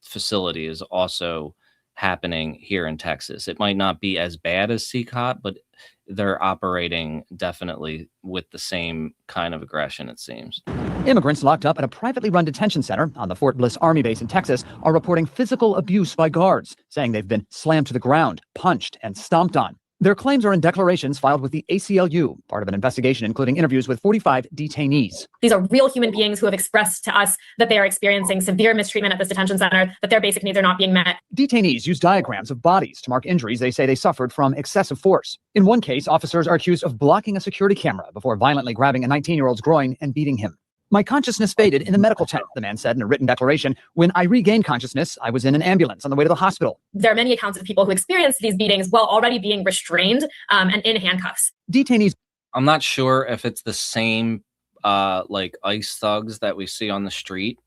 facility, is also happening here in Texas. It might not be as bad as CECOT, but they're operating definitely with the same kind of aggression, it seems. Immigrants locked up at a privately run detention center on the Fort Bliss Army base in Texas are reporting physical abuse by guards, saying they've been slammed to the ground, punched, and stomped on. Their claims are in declarations filed with the ACLU, part of an investigation including interviews with 45 detainees. These are real human beings who have expressed to us that they are experiencing severe mistreatment at this detention center, that their basic needs are not being met. Detainees use diagrams of bodies to mark injuries they say they suffered from excessive force. In one case, officers are accused of blocking a security camera before violently grabbing a 19-year-old's groin and beating him. My consciousness faded in the medical tent, the man said in a written declaration. When I regained consciousness, I was in an ambulance on the way to the hospital. There are many accounts of people who experienced these beatings while already being restrained and in handcuffs. Detainees. I'm not sure if it's the same like ICE thugs that we see on the street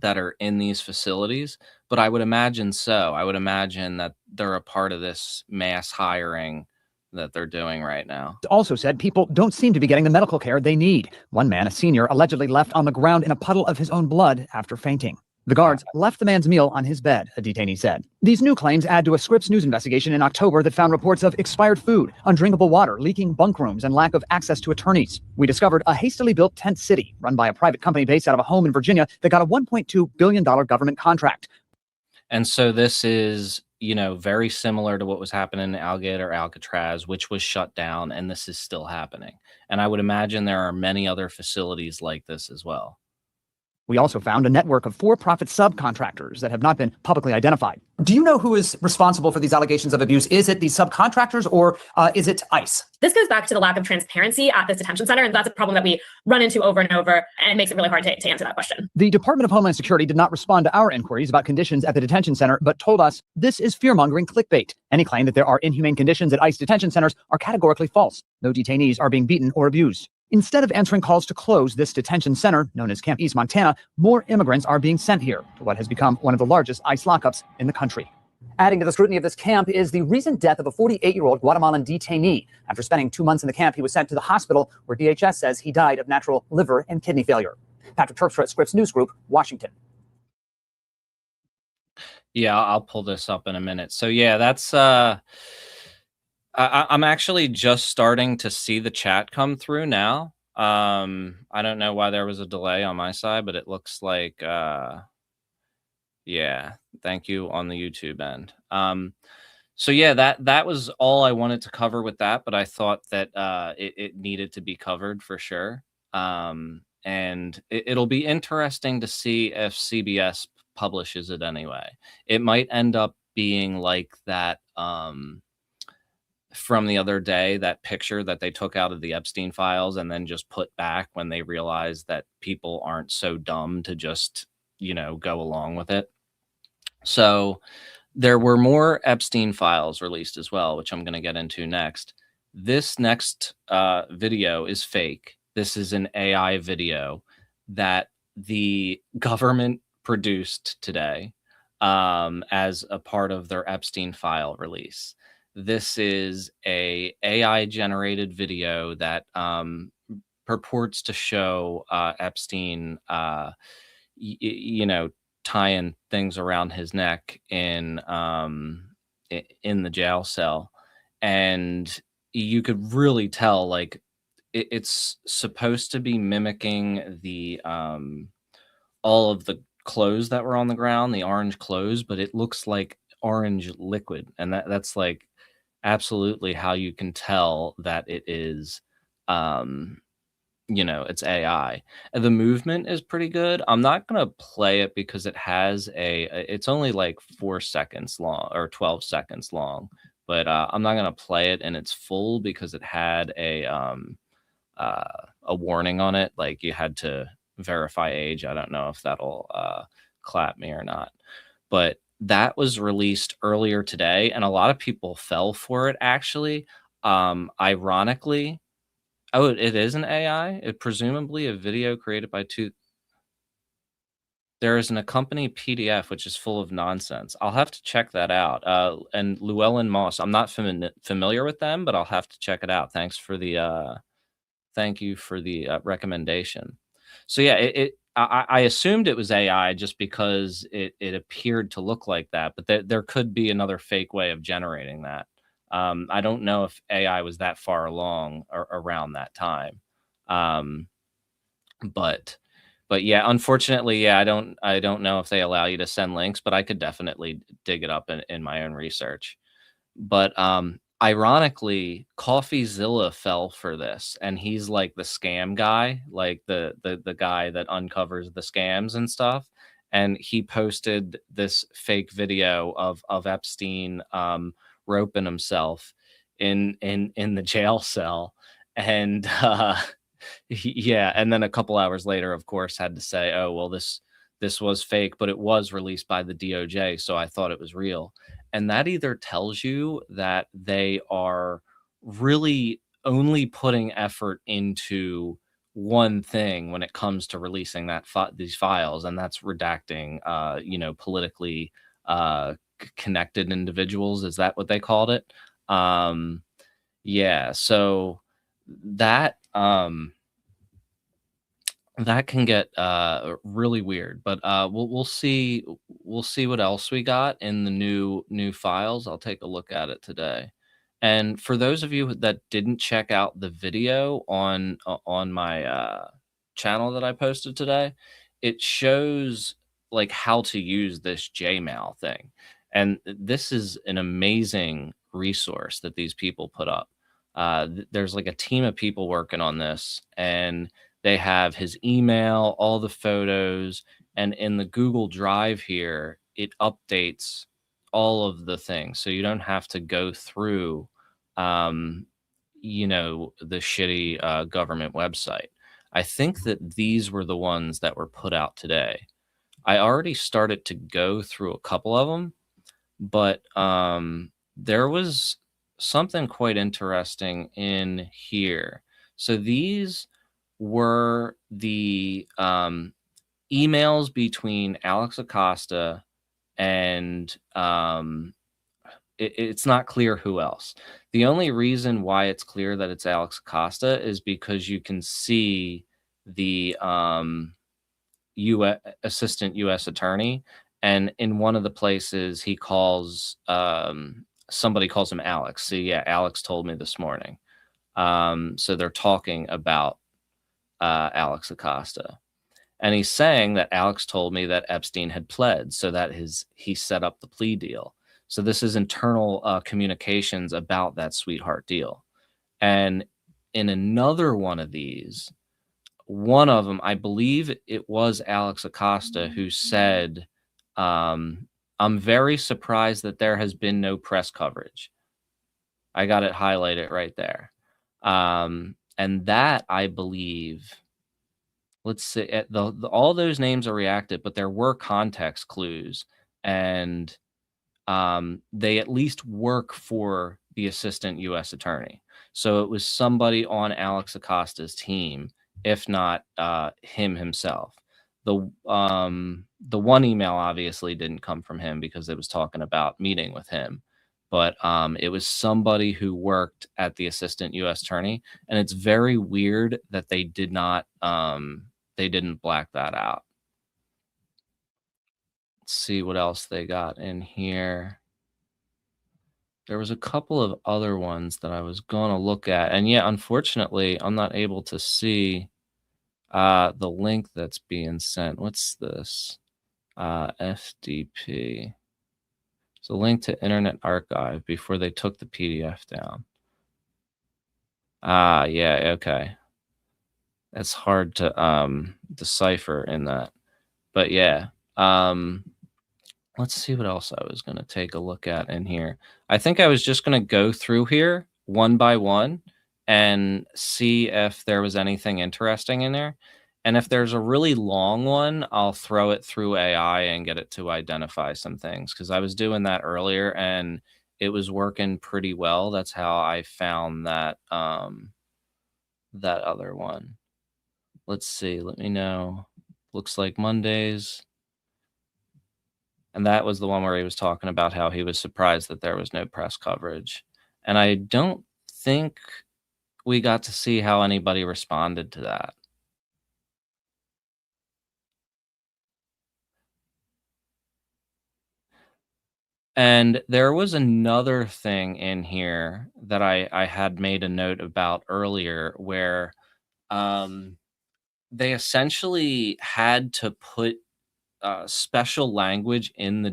that are in these facilities, but I would imagine so. I would imagine that they're a part of this mass hiring that they're doing right now. Also said people don't seem to be getting the medical care they need. One man, a senior, allegedly left on the ground in a puddle of his own blood after fainting. The guards left the man's meal on his bed, a detainee said. These new claims add to a Scripps News investigation in October that found reports of expired food, undrinkable water, leaking bunk rooms, and lack of access to attorneys. We discovered a hastily built tent city run by a private company based out of a home in Virginia that got a $1.2 billion government contract. And so this is, you know, very similar to what was happening in Alligator Alcatraz, which was shut down, and this is still happening. And I would imagine there are many other facilities like this as well. We also found a network of for-profit subcontractors that have not been publicly identified. Do you know who is responsible for these allegations of abuse? Is it these subcontractors or is it ICE? This goes back to the lack of transparency at this detention center, and that's a problem that we run into over and over, and it makes it really hard to answer that question. The Department of Homeland Security did not respond to our inquiries about conditions at the detention center, but told us this is fear-mongering clickbait. Any claim that there are inhumane conditions at ICE detention centers are categorically false. No detainees are being beaten or abused. Instead of answering calls to close this detention center, known as Camp East Montana, more immigrants are being sent here to what has become one of the largest ICE lockups in the country. Adding to the scrutiny of this camp is the recent death of a 48-year-old Guatemalan detainee. After spending 2 months in the camp, he was sent to the hospital where DHS says he died of natural liver and kidney failure. Patrick Terpstra, Scripps News Group, Washington. Yeah, I'll pull this up in a minute. So yeah, that's I'm actually just starting to see the chat come through now. I don't know why there was a delay on my side, but it looks like, yeah, thank you on the YouTube end. So yeah, that was all I wanted to cover with that, but I thought that it needed to be covered for sure. And it'll be interesting to see if CBS publishes it anyway. It might end up being like that, from the other day, that picture that they took out of the Epstein files and then just put back when they realized that people aren't so dumb to just, you know, go along with it. So there were more Epstein files released as well, which I'm going to get into next. This next video is fake. This is an AI video that the government produced today as a part of their Epstein file release. this is a AI generated video that purports to show Epstein, you know, tying things around his neck in the jail cell, and you could really tell, like, it's supposed to be mimicking the all of the clothes that were on the ground, the orange clothes, but it looks like orange liquid, and that's like absolutely how you can tell that it is, you know, it's AI. And the movement is pretty good. I'm not gonna play it because it has it's only like 4 seconds long or 12 seconds long, but I'm not gonna play it in its full because it had a warning on it, like you had to verify age. I don't know if that'll clap me or not, but that was released earlier today, and a lot of people fell for it actually. Ironically, oh, it is an AI. It presumably a video created by two. There is an accompanying PDF which is full of nonsense. I'll have to check that out. And Llewellyn Moss, I'm not familiar with them, but I'll have to check it out. Thanks for the thank you for the recommendation. So yeah, I assumed it was AI just because it appeared to look like that, but there could be another fake way of generating that. I don't know if AI was that far along or around that time. But yeah, unfortunately, yeah, I don't know if they allow you to send links, but I could definitely dig it up in my own research. But ironically, CoffeeZilla fell for this, and he's like the scam guy, like the guy that uncovers the scams and stuff. And he posted this fake video of Epstein roping himself in the jail cell, and yeah, and then a couple hours later, of course, had to say, "Oh, well, this was fake, but it was released by the DOJ, so I thought it was real." And that either tells you that they are really only putting effort into one thing when it comes to releasing these files, and that's redacting, you know, politically connected individuals. Is that what they called it? Yeah, so that that can get really weird, but we'll see what else we got in the new files. I'll take a look at it today. And for those of you that didn't check out the video on my channel that I posted today, it shows like how to use this Jmail thing. And this is an amazing resource that these people put up. There's like a team of people working on this, and they have his email, all the photos, and in the Google Drive here, it updates all of the things. So you don't have to go through, you know, the shitty government website. I think that these were the ones that were put out today. I already started to go through a couple of them, but there was something quite interesting in here. So these were the emails between Alex Acosta and it's not clear who else. The only reason why it's clear that it's Alex Acosta is because you can see the assistant U.S. attorney, and in one of the places he calls somebody calls him Alex. So yeah, Alex told me this morning. So they're talking about Alex Acosta, and he's saying that Alex told me that Epstein had pled, so that he set up the plea deal. So this is internal communications about that sweetheart deal. And in another one of these, one of them, I believe it was Alex Acosta who said, I'm very surprised that there has been no press coverage. I got it highlighted right there. And that, I believe, let's see, all those names are reactive, but there were context clues, and they at least work for the assistant U.S. attorney. So it was somebody on Alex Acosta's team, if not him himself. The one email obviously didn't come from him because it was talking about meeting with him. but it was somebody who worked at the assistant U.S. attorney, and it's very weird that they didn't black that out. Let's see what else they got in here. There was a couple of other ones that I was going to look at, and yeah, unfortunately, I'm not able to see the link that's being sent. What's this? FDP. It's a link to Internet Archive before they took the PDF down. Yeah, okay. That's hard to decipher in that. But yeah, let's see what else I was going to take a look at in here. I think I was just going to go through here one by one and see if there was anything interesting in there. And if there's a really long one, I'll throw it through AI and get it to identify some things, because I was doing that earlier and it was working pretty well. That's how I found that that other one. Let's see. Let me know. Looks like Mondays. And that was the one where he was talking about how he was surprised that there was no press coverage. And I don't think we got to see how anybody responded to that. And there was another thing in here that I had made a note about earlier, where they essentially had to put special language in the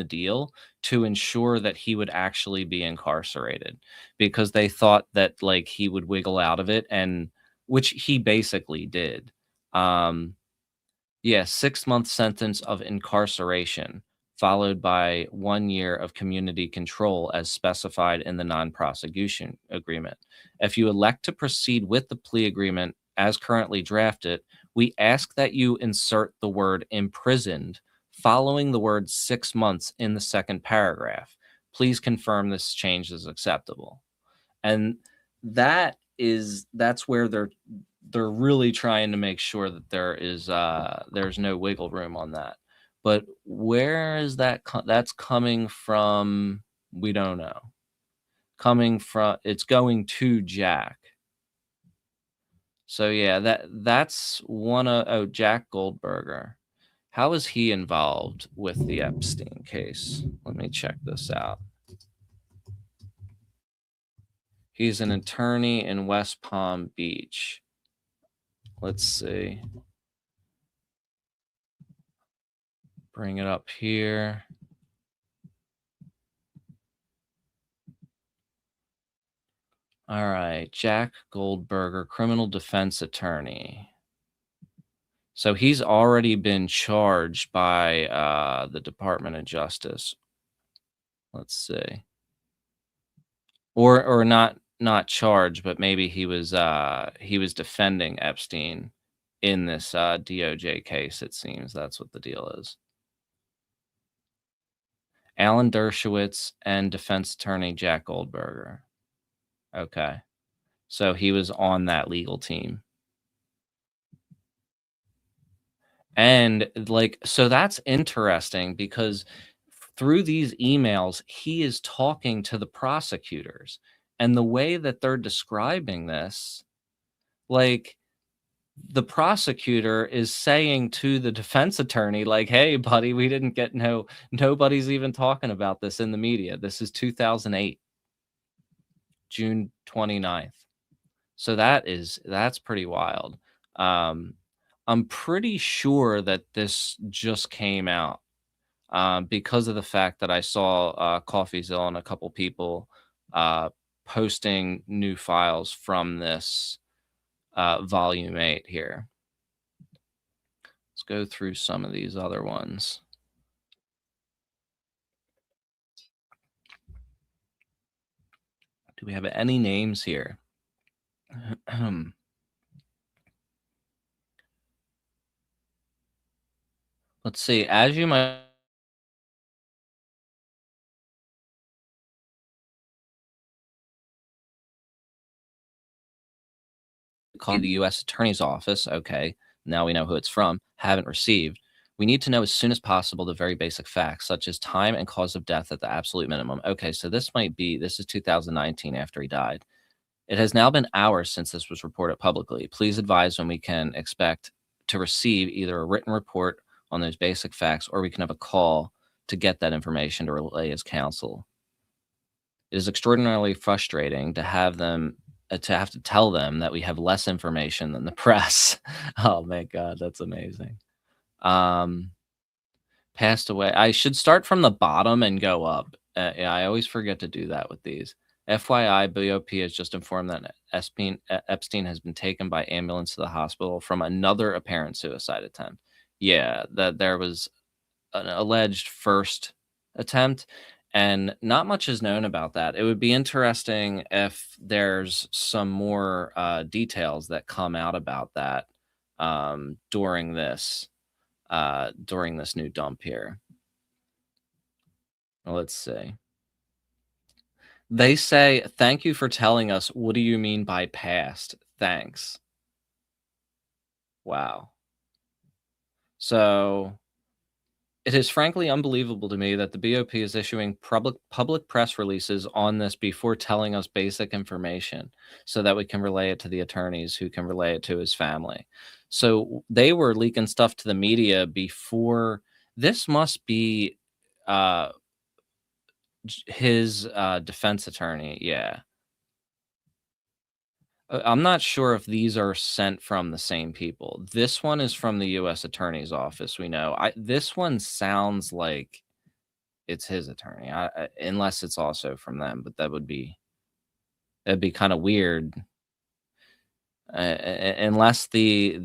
deal to ensure that he would actually be incarcerated, because they thought that like he would wiggle out of it, and which he basically did. Yeah, 6-month sentence of incarceration followed by 1 year of community control as specified in the non-prosecution agreement. If you elect to proceed with the plea agreement as currently drafted, we ask that you insert the word imprisoned following the word 6 months in the second paragraph. Please confirm this change is acceptable. And that's where they're really trying to make sure that there's no wiggle room on that. But where is that? That's coming from. We don't know. It's going to Jack. So yeah, that's one of Jack Goldberger. How is he involved with the Epstein case? Let me check this out. He's an attorney in West Palm Beach. Let's see. Bring it up here. All right, Jack Goldberger, criminal defense attorney. So he's already been charged by the Department of Justice. Let's see. Or not charged, but maybe he was defending Epstein in this DOJ case. It seems that's what the deal is. Alan Dershowitz and defense attorney Jack Goldberger. Okay. So he was on that legal team. And like, so that's interesting, because through these emails, he is talking to the prosecutors, and the way that they're describing this, like, the prosecutor is saying to the defense attorney, like, hey, buddy, we didn't get nobody's even talking about this in the media. This is 2008, June 29th. So that's pretty wild. I'm pretty sure that this just came out because of the fact that I saw CoffeeZilla and a couple people posting new files from this volume 8 here. Let's go through some of these other ones. Do we have any names here? Let's see. As you might call the U.S. Attorney's Office. Okay, now we know who it's from. Haven't received. We need to know as soon as possible the very basic facts, such as time and cause of death at the absolute minimum. Okay, so this is 2019 after he died. It has now been hours since this was reported publicly. Please advise when we can expect to receive either a written report on those basic facts, or we can have a call to get that information to relay as counsel. It is extraordinarily frustrating to have to tell them that we have less information than the press. Oh my God, that's amazing. Passed away. I should start from the bottom and go up. Yeah, I always forget to do that with these. FYI, BOP has just informed that Epstein has been taken by ambulance to the hospital from another apparent suicide attempt. Yeah, that there was an alleged first attempt, and not much is known about that. It would be interesting if there's some more details that come out about that during this new dump here. Let's see. They say, thank you for telling us. What do you mean by past? Thanks. Wow. So it is frankly unbelievable to me that the BOP is issuing public press releases on this before telling us basic information so that we can relay it to the attorneys who can relay it to his family. So they were leaking stuff to the media before. This must be his defense attorney. Yeah. I'm not sure if these are sent from the same people. This one is from the U.S. Attorney's Office. We know. This one sounds like it's his attorney, unless it's also from them. But that'd be kind of weird, unless the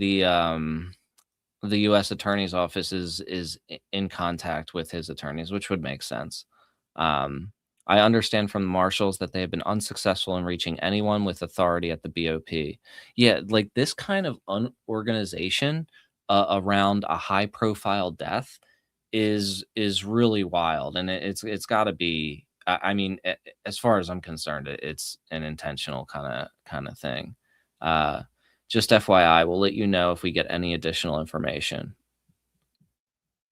U.S. Attorney's Office is in contact with his attorneys, which would make sense. I understand from the marshals that they have been unsuccessful in reaching anyone with authority at the BOP. Yeah, like this kind of organization around a high-profile death is really wild, and it's got to be. I mean, as far as I'm concerned, it's an intentional kind of thing. Just FYI, we'll let you know if we get any additional information.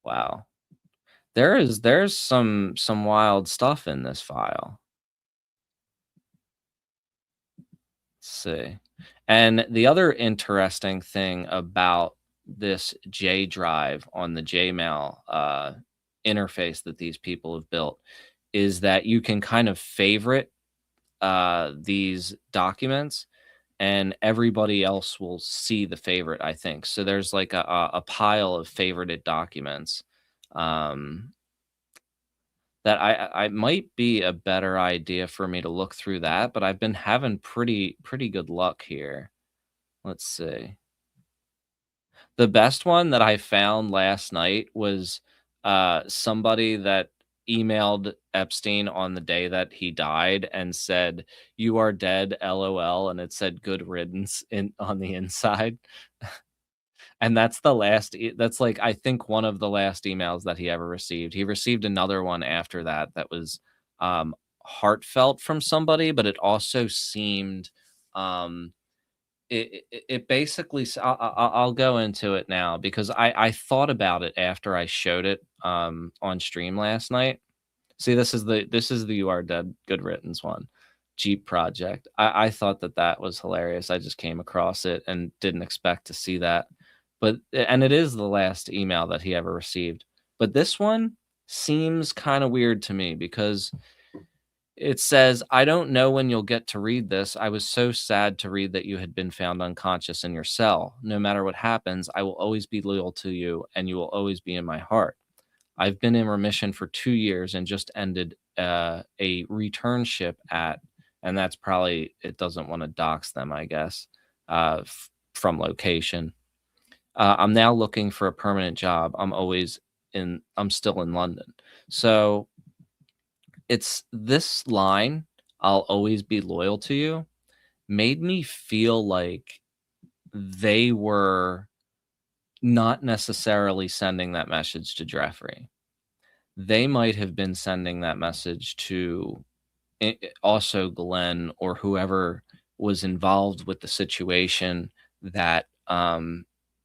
Wow. There's some wild stuff in this file. Let's see. And the other interesting thing about this J drive on the Jmail interface that these people have built is that you can kind of favorite these documents, and everybody else will see the favorite, I think. So there's like a pile of favorited documents. That I might be a better idea for me to look through that, but I've been having pretty good luck here. Let's see. The best one that I found last night was somebody that emailed Epstein on the day that he died and said, "You are dead, LOL," and it said "good riddance" on the inside. And that's that's like, I think, one of the last emails that he ever received. He received another one after that was heartfelt from somebody, but it also seemed it basically, I'll go into it now because I thought about it after I showed it on stream last night. See, this is the "You Are Dead, Good Riddance" one. Jeep Project. I thought that was hilarious. I just came across it and didn't expect to see that. And it is the last email that he ever received. But this one seems kind of weird to me because it says, "I don't know when you'll get to read this. I was so sad to read that you had been found unconscious in your cell. No matter what happens, I will always be loyal to you and you will always be in my heart. I've been in remission for 2 years and just ended a returnship at," and that's probably, it doesn't want to dox them, I guess, from location. "I'm now looking for a permanent job. I'm still in London." So it's this line, "I'll always be loyal to you," made me feel like they were not necessarily sending that message to Jeffrey. They might have been sending that message to also Glenn or whoever was involved with the situation that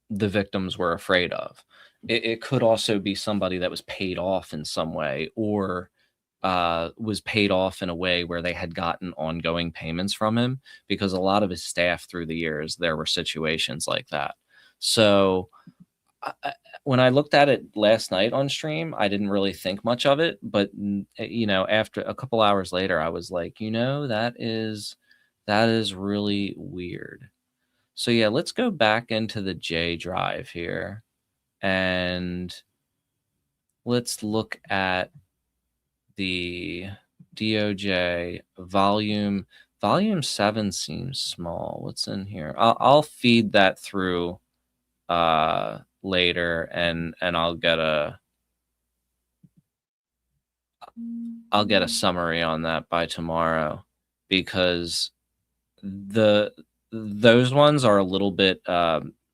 the victims were afraid of. it could also be somebody that was paid off in some way, or was paid off in a way where they had gotten ongoing payments from him, because a lot of his staff through the years, there were situations like that. So when I looked at it last night on stream, I didn't really think much of it, but you know, after a couple hours later, I was like, you know, that is really weird. So yeah, let's go back into the J drive here, and let's look at the DOJ volume 7 seems small. What's in here? I'll feed that through later, and I'll get a summary on that by tomorrow, because those ones are a little bit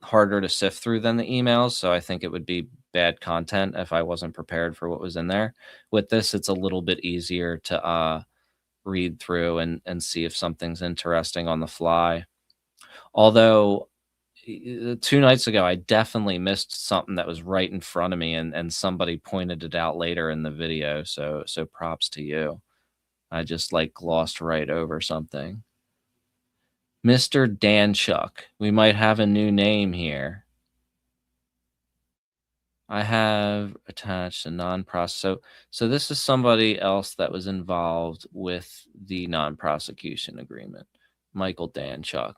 harder to sift through than the emails, so I think it would be bad content if I wasn't prepared for what was in there. With this, it's a little bit easier to read through and see if something's interesting on the fly. Although 2 nights ago, I definitely missed something that was right in front of me, and somebody pointed it out later in the video. So props to you. I just like glossed right over something. Mr. Danchuk. We might have a new name here. I have attached a non-process. So this is somebody else that was involved with the non-prosecution agreement. Michael Danchuk.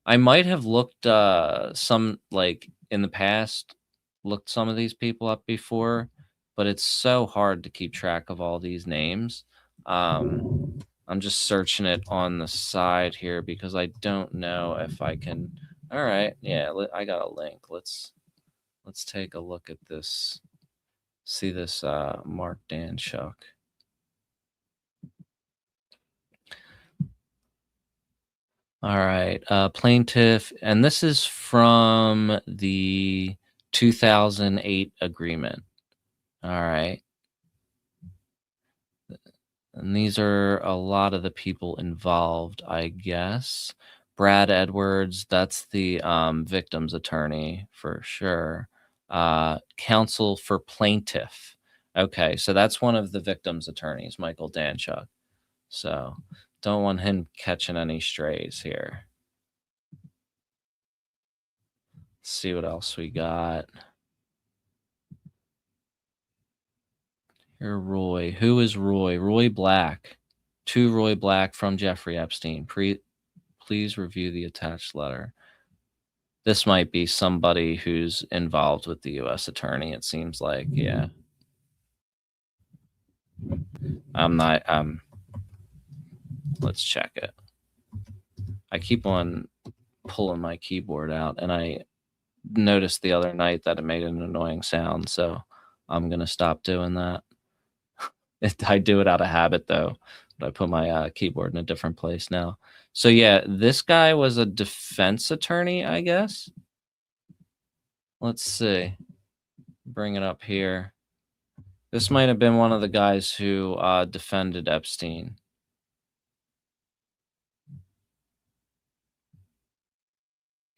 I might have looked some, like in the past, looked some of these people up before, but it's so hard to keep track of all these names. I'm just searching it on the side here because I don't know if I can. All right, yeah, I got a link. Let's take a look at this. See this Mark Danchuk. All right, plaintiff, and this is from the 2008 agreement. All right. And these are a lot of the people involved, I guess. Brad Edwards, that's the victim's attorney for sure. Counsel for plaintiff. Okay, so that's one of the victim's attorneys, Michael Danchuk. So don't want him catching any strays here. Let's see what else we got. Here, Roy. Who is Roy? Roy Black. To Roy Black from Jeffrey Epstein. Please review the attached letter. This might be somebody who's involved with the U.S. attorney, it seems like. Yeah. Let's check it. I keep on pulling my keyboard out, and I noticed the other night that it made an annoying sound, so I'm going to stop doing that. I do it out of habit, though, but I put my keyboard in a different place now. So, yeah, this guy was a defense attorney, I guess. Let's see. Bring it up here. This might have been one of the guys who defended Epstein.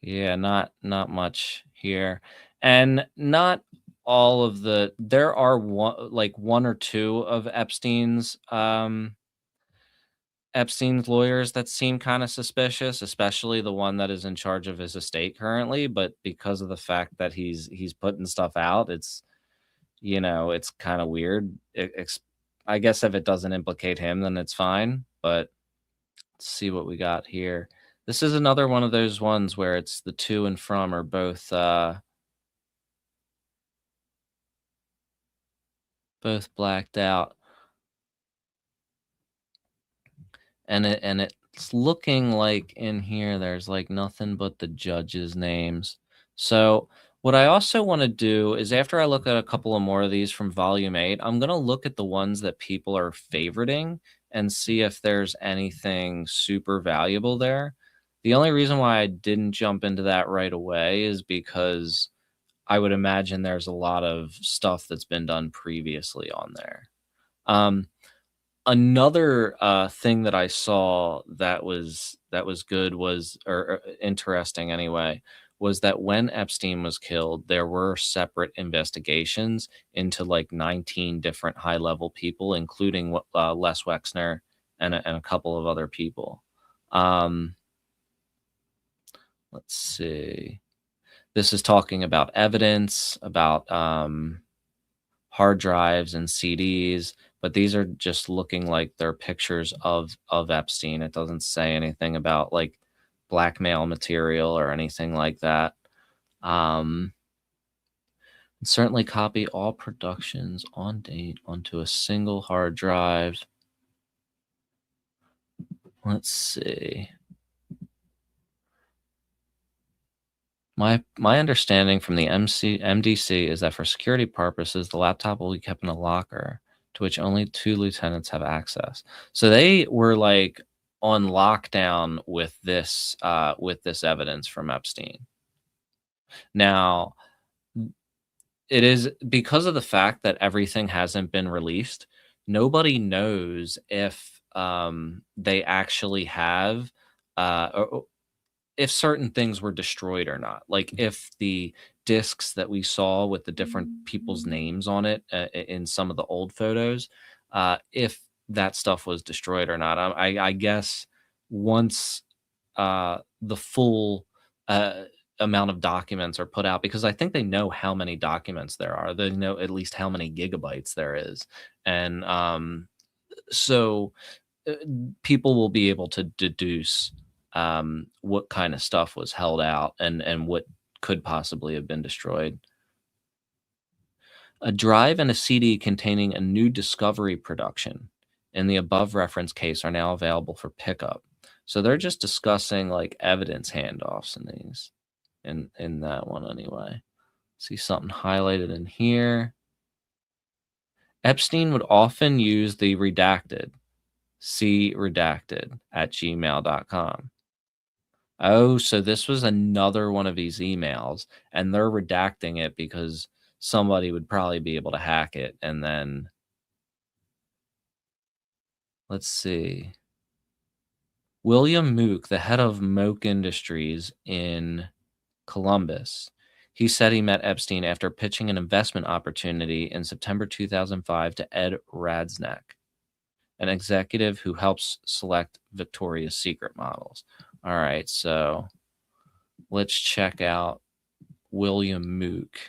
Yeah, not much here. And not all of the, there are one or two of Epstein's lawyers that seem kind of suspicious, especially the one that is in charge of his estate currently. But because of the fact that he's putting stuff out, it's, you know, it's kind of weird. I guess if it doesn't implicate him, then it's fine. But let's see what we got here. This is another one of those ones where it's the to and from are both blacked out. And it's looking like in here there's like nothing but the judges' names. So what I also want to do is, after I look at a couple of more of these from volume 8, I'm going to look at the ones that people are favoriting and see if there's anything super valuable there. The only reason why I didn't jump into that right away is because I would imagine there's a lot of stuff that's been done previously on there. Another thing that I saw that was good was, or interesting anyway, was that when Epstein was killed, there were separate investigations into like 19 different high-level people, including Les Wexner and a couple of other people. Let's see. This is talking about evidence, about hard drives and CDs, but these are just looking like they're pictures of Epstein. It doesn't say anything about like blackmail material or anything like that. Certainly copy all productions on date onto a single hard drive. Let's see. My understanding from the MDC is that for security purposes, the laptop will be kept in a locker to which only 2 lieutenants have access. So they were like on lockdown with this evidence from Epstein. Now, it is because of the fact that everything hasn't been released. Nobody knows if they actually have or if certain things were destroyed or not. Like if the discs that we saw with the different people's names on it in some of the old photos, if that stuff was destroyed or not. I guess once the full amount of documents are put out, because I think they know how many documents there are. They know at least how many gigabytes there is. And so people will be able to deduce what kind of stuff was held out and what could possibly have been destroyed. A drive and a CD containing a new Discovery production in the above reference case are now available for pickup. So they're just discussing like evidence handoffs in these, in that one anyway. See something highlighted in here. Epstein would often use the redacted, credacted@gmail.com. Oh, so this was another one of these emails, and they're redacting it because somebody would probably be able to hack it. And then let's see. William Mook, the head of Mook Industries in Columbus, he said he met Epstein after pitching an investment opportunity in September 2005 to Ed Radznak, an executive who helps select Victoria's Secret models. All right, so let's check out William Mook,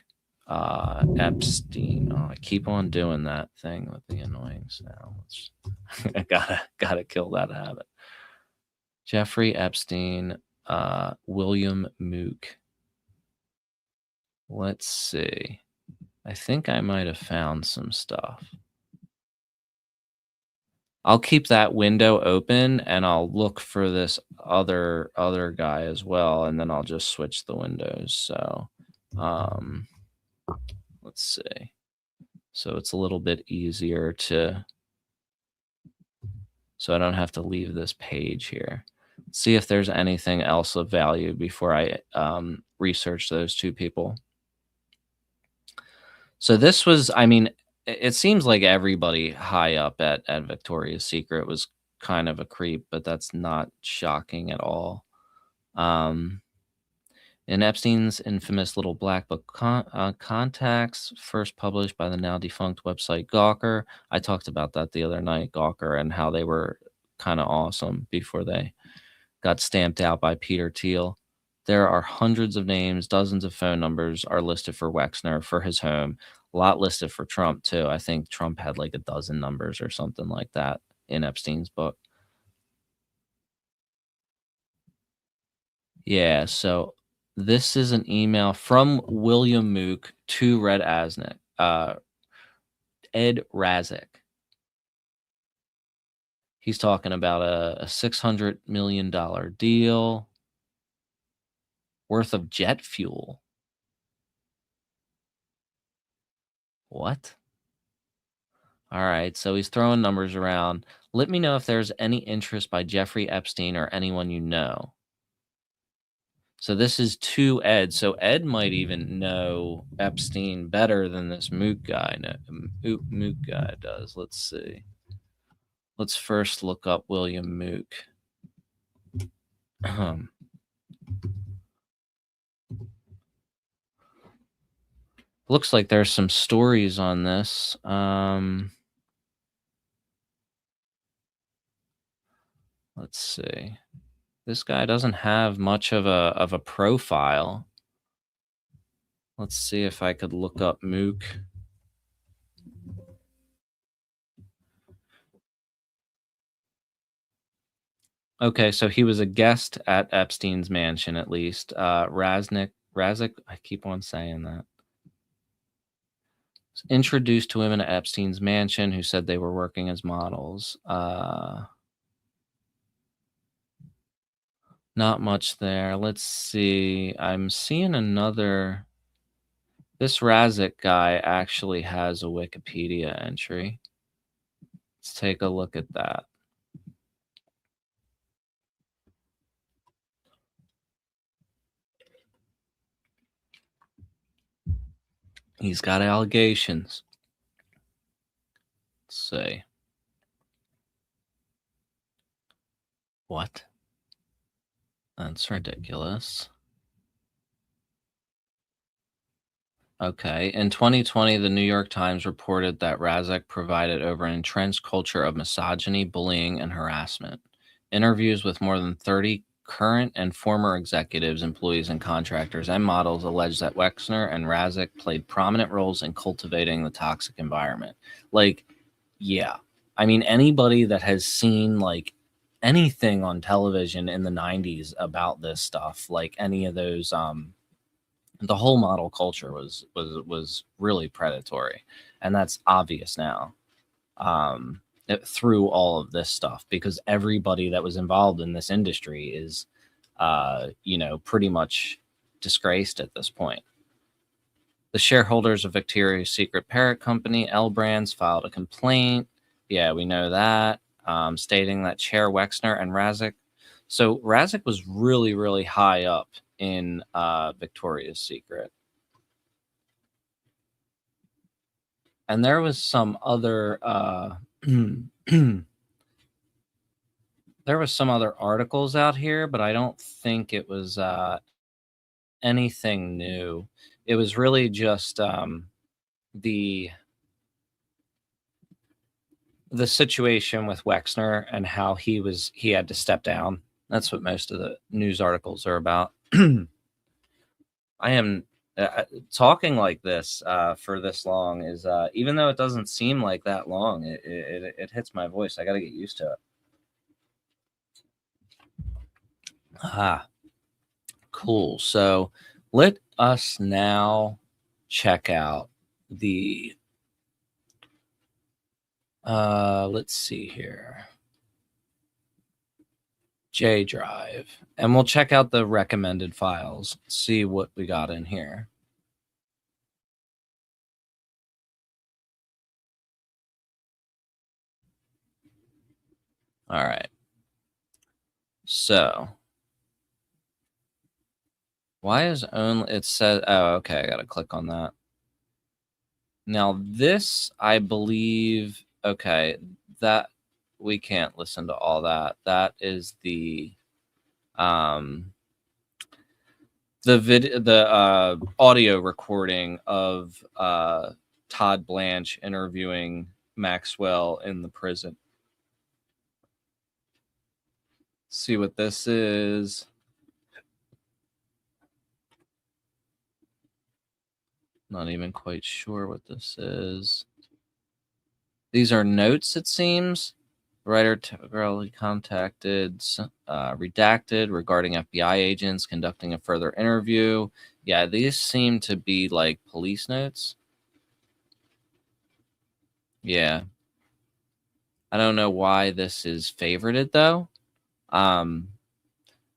Epstein. Oh, I keep on doing that thing with the annoying sounds. I gotta kill that habit. Jeffrey Epstein, William Mook. Let's see. I think I might have found some stuff. I'll keep that window open and I'll look for this other guy as well, and then I'll just switch the windows. So let's see. So it's a little bit easier to, so I don't have to leave this page here. See if there's anything else of value before I research those two people. So this was, I mean, it seems like everybody high up at Victoria's Secret was kind of a creep, but that's not shocking at all. In Epstein's infamous little black book Contacts, first published by the now defunct website Gawker. I talked about that the other night, Gawker, and how they were kind of awesome before they got stamped out by Peter Thiel. There are hundreds of names, dozens of phone numbers are listed for Wexner for his home. A lot listed for Trump, too. I think Trump had like a dozen numbers or something like that in Epstein's book. Yeah, so this is an email from William Mook to Ed Radznak. He's talking about a $600 million deal worth of jet fuel. What? All right, so he's throwing numbers around. Let me know if there's any interest by Jeffrey Epstein or anyone you know. So this is to Ed. So Ed might even know Epstein better than this Mook guy. Mook guy does. Let's see. Let's first look up William Mook. Looks like there's some stories on this. Let's see. This guy doesn't have much of a profile. Let's see if I could look up Mook. Okay, so he was a guest at Epstein's mansion, at least. Razik, I keep on saying that. Was introduced to women at Epstein's mansion who said they were working as models. Not much there. Let's see. I'm seeing another. This Razik guy actually has a Wikipedia entry. Let's take a look at that. He's got allegations. Let's see. What? That's ridiculous. Okay. In 2020, the New York Times reported that Razik provided over an entrenched culture of misogyny, bullying, and harassment. Interviews with more than 30 current and former executives, employees, and contractors and models allege that Wexner and Razik played prominent roles in cultivating the toxic environment. Like, yeah. I mean, anybody that has seen, like, anything on television in the 90s about this stuff, like any of those, the whole model culture was really predatory, and that's obvious now through all of this stuff, because everybody that was involved in this industry is pretty much disgraced at this point. The shareholders of Victoria's Secret parent company L Brands filed a complaint. Yeah, we know that, stating that Chair Wexner and Razik. So Razik was really, really high up in Victoria's Secret. And there was some other there was some other articles out here, but I don't think it was anything new. It was really just the situation with Wexner and how he had to step down. That's what most of the news articles are about. I am talking like this for this long is even though it doesn't seem like that long, it hits my voice. I got to get used to it. Cool. So let us now check out the let's see here, J drive, and we'll check out the recommended files, see what we got in here. All right. So why is only it says, oh, okay, I got to click on that. Now this, I believe, okay, that we can't listen to all that. That is the audio recording of Todd Blanche interviewing Maxwell in the prison. See what this is. Not even quite sure what this is. These are notes, it seems. Writer temporarily contacted, redacted regarding FBI agents conducting a further interview. Yeah, these seem to be like police notes. Yeah. I don't know why this is favorited though.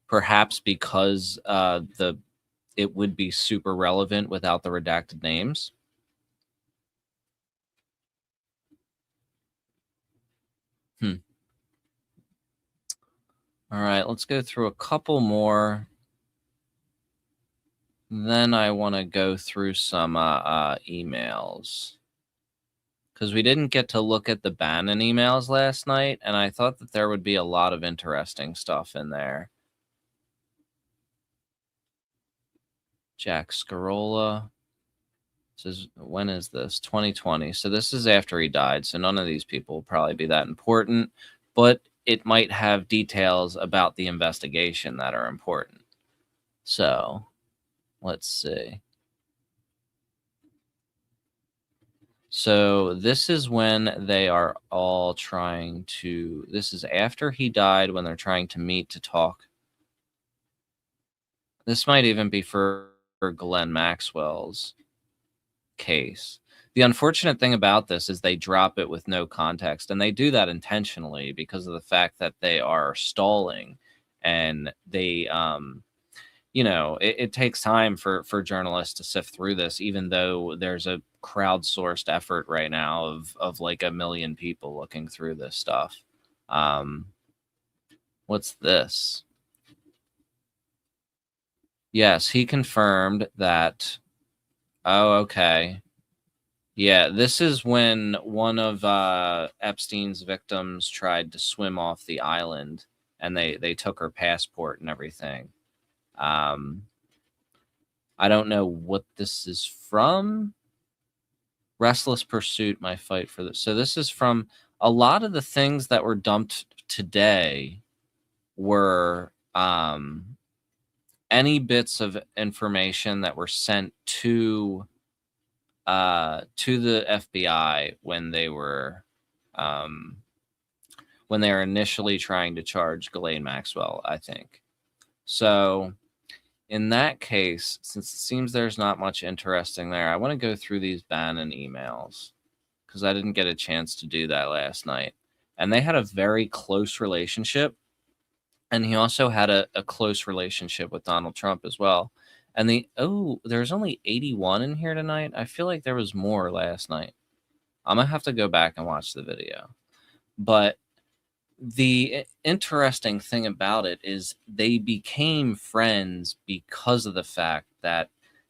Perhaps because it would be super relevant without the redacted names. All right, let's go through a couple more. Then I want to go through some emails, because we didn't get to look at the Bannon emails last night, and I thought that there would be a lot of interesting stuff in there. Jack Scarola. Says, when is this? 2020. So this is after he died. So none of these people will probably be that important, but it might have details about the investigation that are important. So let's see. So this is when they are all trying to, this is after he died, when they're trying to meet to talk. This might even be for Ghislaine Maxwell's case. The unfortunate thing about this is they drop it with no context, and they do that intentionally because of the fact that they are stalling, and they you know, it takes time for journalists to sift through this, even though there's a crowdsourced effort right now of like 1 million people looking through this stuff. What's this? Yes, he confirmed that. Oh, okay. Yeah, this is when one of Epstein's victims tried to swim off the island, and they took her passport and everything. I don't know what this is from. Restless Pursuit, my fight for this. So this is from a lot of the things that were dumped today were any bits of information that were sent to the FBI when they were initially trying to charge Ghislaine Maxwell, I think. So in that case, since it seems there's not much interesting there, I want to go through these Bannon emails because I didn't get a chance to do that last night. And they had a very close relationship. And he also had a close relationship with Donald Trump as well. And there's only 81 in here tonight. I feel like there was more last night. I'm going to have to go back and watch the video. But the interesting thing about it is they became friends because of the fact that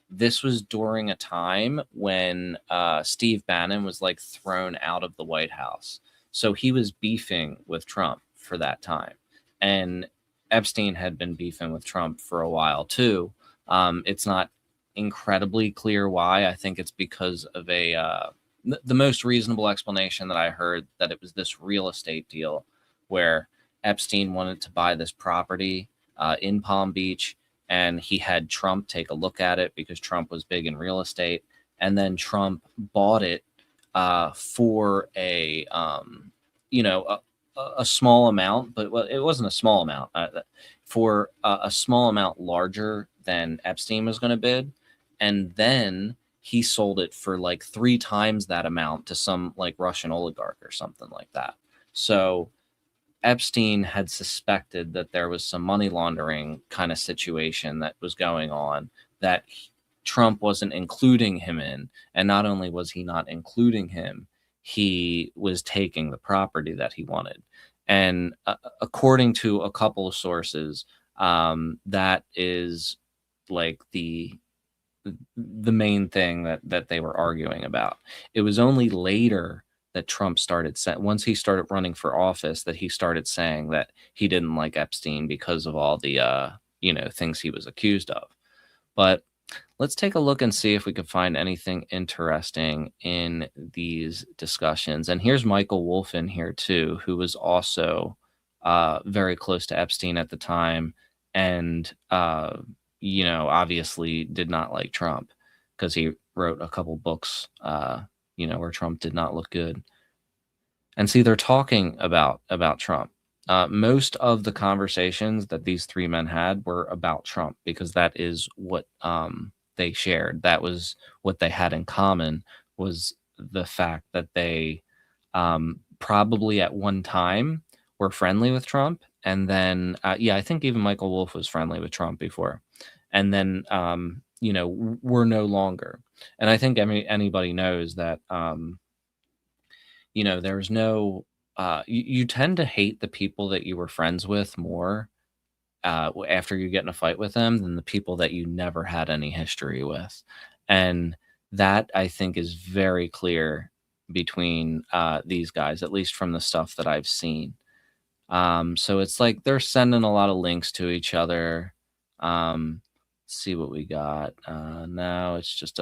this was during a time when Steve Bannon was like thrown out of the White House. So he was beefing with Trump for that time. And Epstein had been beefing with Trump for a while too. It's not incredibly clear why. I think it's because of the most reasonable explanation that I heard, that it was this real estate deal where Epstein wanted to buy this property in Palm Beach, and he had Trump take a look at it because Trump was big in real estate, and then Trump bought it for a small amount, but it wasn't a small amount, for a small amount larger than Epstein was going to bid, and then he sold it for like 3 times that amount to some like Russian oligarch or something like that. So Epstein had suspected that there was some money laundering kind of situation that was going on that Trump wasn't including him in. And not only was he not including him, he was taking the property that he wanted. And according to a couple of sources, that is like the main thing that they were arguing about. It was only later that Trump started once he started running for office, that he started saying that he didn't like Epstein because of all the things he was accused of. But let's take a look and see if we could find anything interesting in these discussions. And here's Michael Wolff in here too, who was also very close to Epstein at the time, and obviously did not like Trump because he wrote a couple books where Trump did not look good. And see, they're talking about Trump. Most of the conversations that these 3 men had were about Trump, because that is what they shared. That was what they had in common, was the fact that they probably at one time were friendly with Trump. And then, I think even Michael Wolff was friendly with Trump before. And then, we're no longer. And I think anybody knows that, there's no, you tend to hate the people that you were friends with more after you get in a fight with them than the people that you never had any history with. And that, I think, is very clear between these guys, at least from the stuff that I've seen. So it's like they're sending a lot of links to each other. Let's see what we got. Now it's just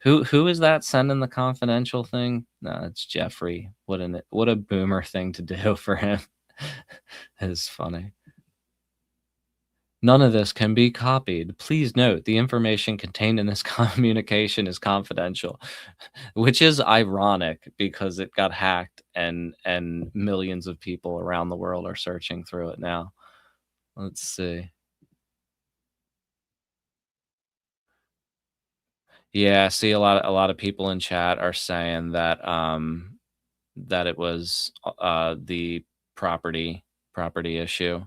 Who is that sending the confidential thing? No, it's Jeffrey. What a boomer thing to do for him. It's funny. None of this can be copied. Please note the information contained in this communication is confidential, which is ironic because it got hacked and millions of people around the world are searching through it now. Let's see. Yeah, see a lot of people in chat are saying that that it was the property issue.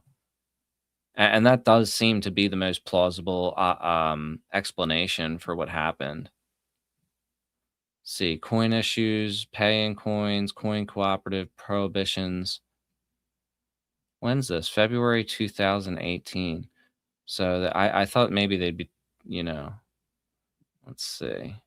And that does seem to be the most plausible explanation for what happened. See, coin issues, paying coins, coin cooperative prohibitions. When's this? February 2018. So I thought maybe they'd be, let's see.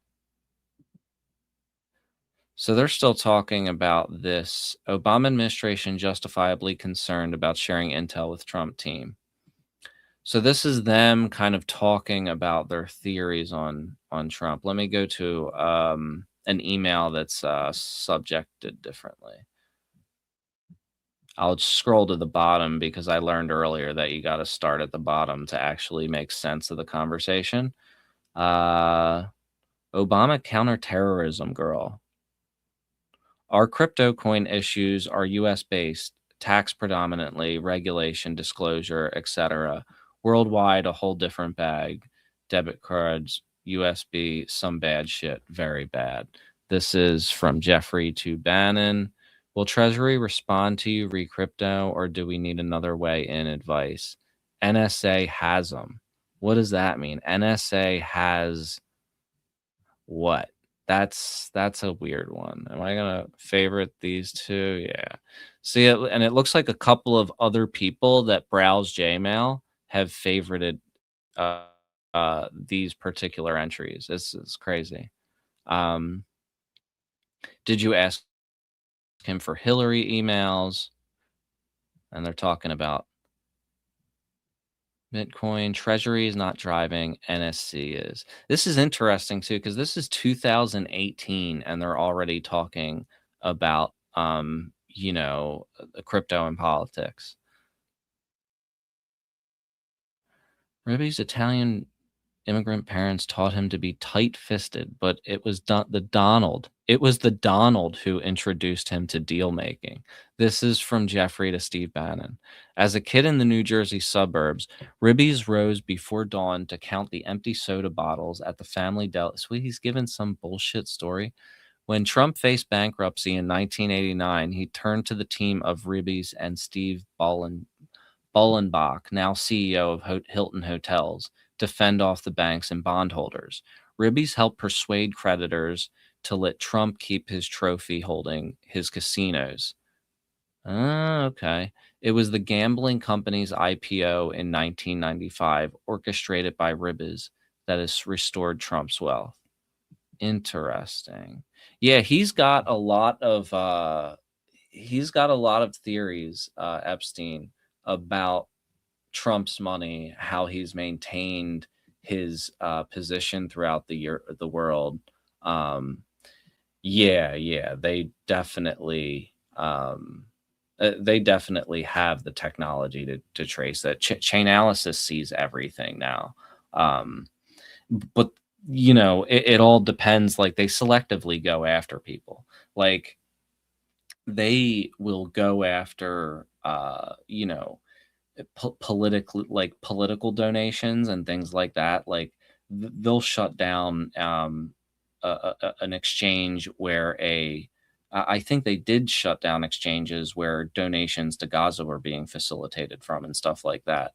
So they're still talking about this. Obama administration justifiably concerned about sharing intel with Trump team. So this is them kind of talking about their theories on Trump. Let me go to an email that's subjected differently. I'll scroll to the bottom because I learned earlier that you got to start at the bottom to actually make sense of the conversation. Obama counterterrorism girl. Our crypto coin issues are U.S. based, tax predominantly, regulation, disclosure, etc. Worldwide, a whole different bag. Debit cards, USB, some bad shit, very bad. This is from Jeffrey to Bannon. Will Treasury respond to you re-crypto, or do we need another way in advice? NSA has them. What does that mean? NSA has what? That's a weird one. Am I gonna favorite these two? Yeah. See it, and it looks like a couple of other people that browse Gmail have favorited these particular entries. This is crazy. Did you ask him for Hillary emails? And they're talking about Bitcoin. Treasury is not driving. NSC is. This is interesting too, because this is 2018 and they're already talking about crypto and politics. Ruby's Italian immigrant parents taught him to be tight-fisted, but it was the Donald who introduced him to deal making. This is from Jeffrey to Steve Bannon. As a kid in the New Jersey suburbs, Ribbies rose before dawn to count the empty soda bottles at the family deli. So he's given some bullshit story. When Trump faced bankruptcy in 1989, he turned to the team of Ribbies and Steve Bollenbach, now CEO of Hilton Hotels, to fend off the banks and bondholders. Ribbies helped persuade creditors to let Trump keep his trophy holding his casinos. Okay. It was the gambling company's IPO in 1995, orchestrated by Ribbies, that has restored Trump's wealth. Interesting. Yeah, he's got a lot of theories, Epstein, about Trump's money, how he's maintained his position throughout the world. They definitely have the technology to trace that. Chainalysis sees everything now, but it all depends. Like, they selectively go after people. Like, they will go after political donations and things like that. Like, they'll shut down an exchange where I think they did shut down exchanges where donations to Gaza were being facilitated from and stuff like that.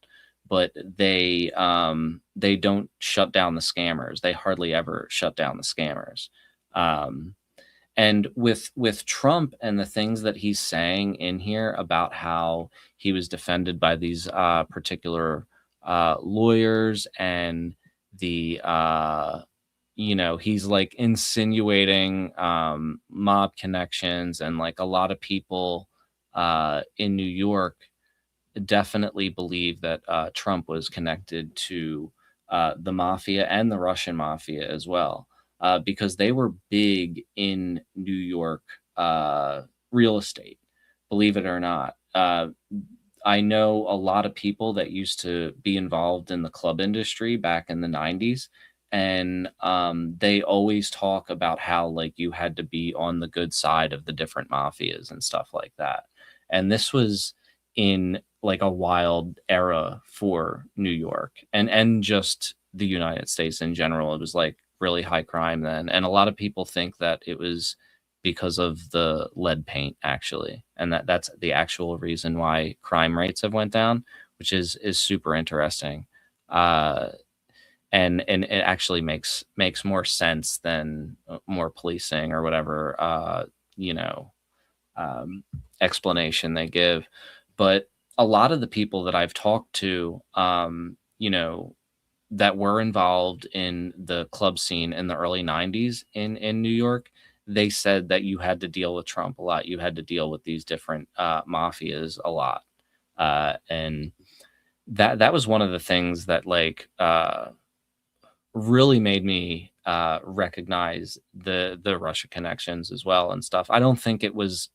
But they don't shut down the scammers. They hardly ever shut down the scammers. And with Trump and the things that he's saying in here about how he was defended by these particular lawyers, and the he's like insinuating mob connections, and like a lot of people in New York definitely believe that Trump was connected to the mafia and the Russian mafia as well. because they were big in New York real estate, believe it or not. I know a lot of people that used to be involved in the club industry back in the 90s, and they always talk about how like you had to be on the good side of the different mafias and stuff like that. And this was in like a wild era for New York and just the United States in general. It was like really high crime then, and a lot of people think that it was because of the lead paint actually, and that's the actual reason why crime rates have went down, which is super interesting. And it actually makes more sense than more policing or whatever explanation they give. But a lot of the people that I've talked to, that were involved in the club scene in the early 90s in New York, they said that you had to deal with Trump a lot. You had to deal with these different mafias a lot. And that was one of the things that like really made me recognize the Russia connections as well and stuff. I don't think it was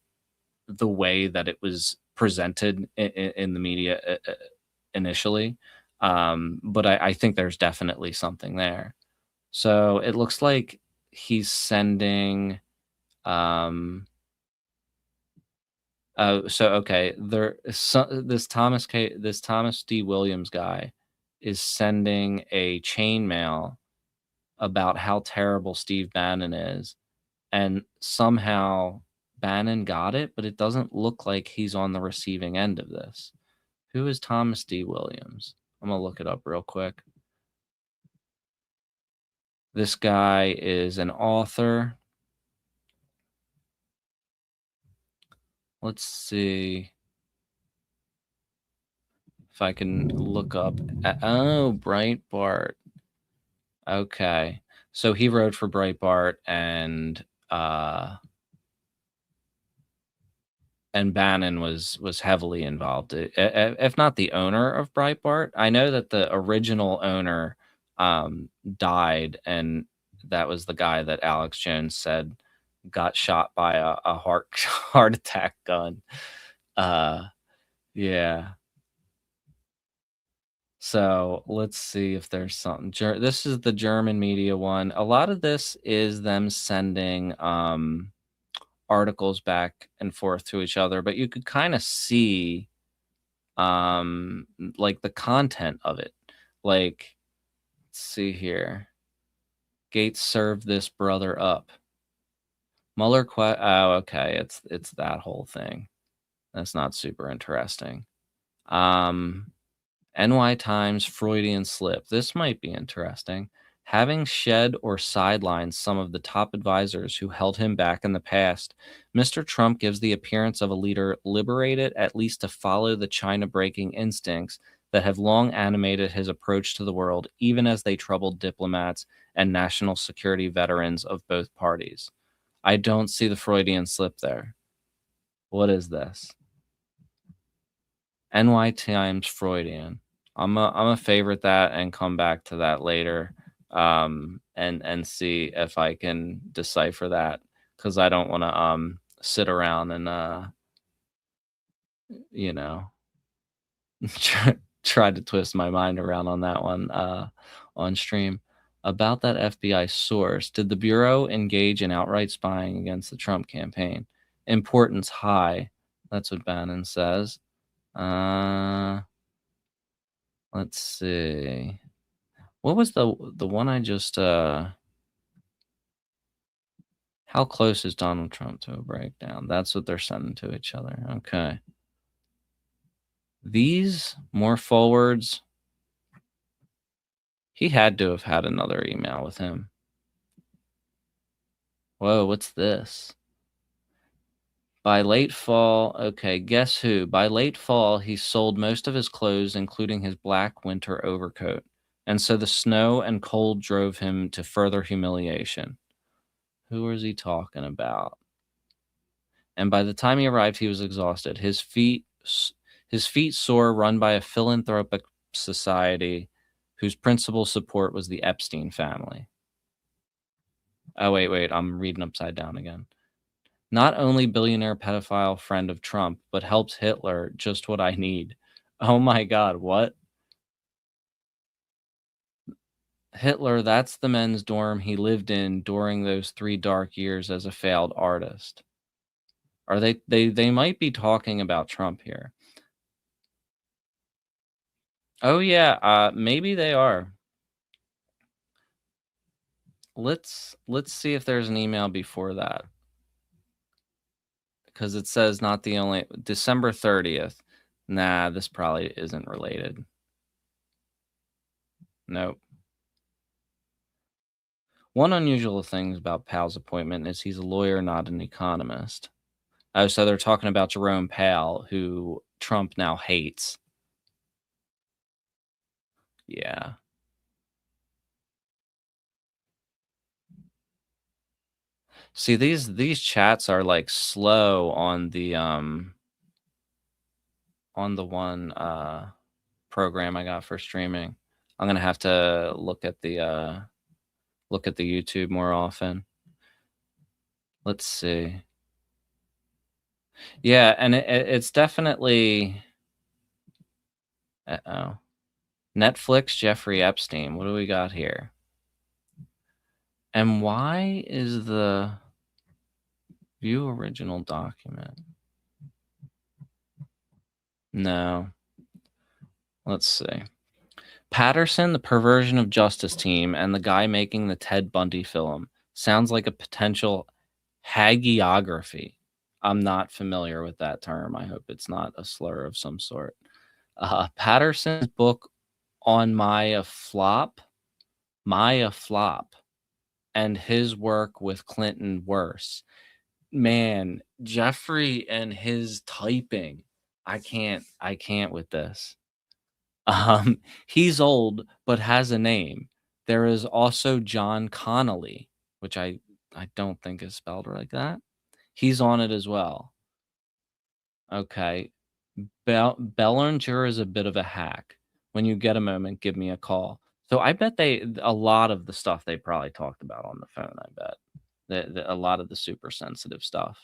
the way that it was presented in the media initially. But I think there's definitely something there. So it looks like he's sending okay, this Thomas D. Williams guy is sending a chain mail about how terrible Steve Bannon is, and somehow Bannon got it, but it doesn't look like he's on the receiving end of this. Who is Thomas D. Williams? I'm gonna look it up real quick. This guy is an author. Let's see if I can look up. Breitbart. Okay, so he wrote for Breitbart, and Bannon was heavily involved, if not the owner of Breitbart. I know that the original owner died, and that was the guy that Alex Jones said got shot by a heart attack gun. Yeah. So let's see if there's something. This is the German media one. A lot of this is them sending articles back and forth to each other, but you could kind of see like the content of it. Like, let's see here. Gates served this brother up. Mueller okay, it's that whole thing. That's not super interesting. NY Times Freudian slip. This might be interesting. Having shed or sidelined some of the top advisors who held him back in the past, Mr. Trump gives the appearance of a leader liberated at least to follow the China-breaking instincts that have long animated his approach to the world, even as they troubled diplomats and national security veterans of both parties. I don't see the Freudian slip there. What is this? NY Times Freudian. I'm a favorite that and come back to that later, and see if I can decipher that, because I don't want to sit around and try to twist my mind around on that one on stream. About that FBI source, did the Bureau engage in outright spying against the Trump campaign? Importance high. That's what Bannon says. Let's see. What was the one I just how close is Donald Trump to a breakdown? That's what they're sending to each other. Okay. These more forwards. He had to have had another email with him. Whoa, what's this? By late fall, okay, guess who? By late fall, he sold most of his clothes, including his black winter overcoat. And so the snow and cold drove him to further humiliation. Who was he talking about? And by the time he arrived, he was exhausted. His feet sore, run by a philanthropic society whose principal support was the Epstein family. Oh, wait. I'm reading upside down again. Not only billionaire pedophile friend of Trump, but helps Hitler. Just what I need. Oh my God, what? Hitler, that's the men's dorm he lived in during those 3 dark years as a failed artist. Are they might be talking about Trump here. Oh yeah, maybe they are. Let's see if there's an email before that. Because it says not the only December 30th. Nah, this probably isn't related. Nope. One unusual thing about Powell's appointment is he's a lawyer, not an economist. Oh, so they're talking about Jerome Powell, who Trump now hates. Yeah. See, these chats are like slow on the one program I got for streaming. I'm gonna have to look at the YouTube more often. Let's see. Yeah, and it's definitely Netflix Jeffrey Epstein. What do we got here? And why is the view original document? No. Let's see. Patterson, the perversion of justice team, and the guy making the Ted Bundy film. Sounds like a potential hagiography. I'm not familiar with that term. I hope it's not a slur of some sort. Patterson's book on Maya Flop, and his work with Clinton worse. Man, Jeffrey and his typing. I can't with this. He's old, but has a name. There is also John Connolly, which I don't think is spelled like that. He's on it as well. Okay. Bellinger is a bit of a hack. When you get a moment, give me a call. So I bet a lot of the stuff they probably talked about on the phone, I bet. A lot of the super sensitive stuff.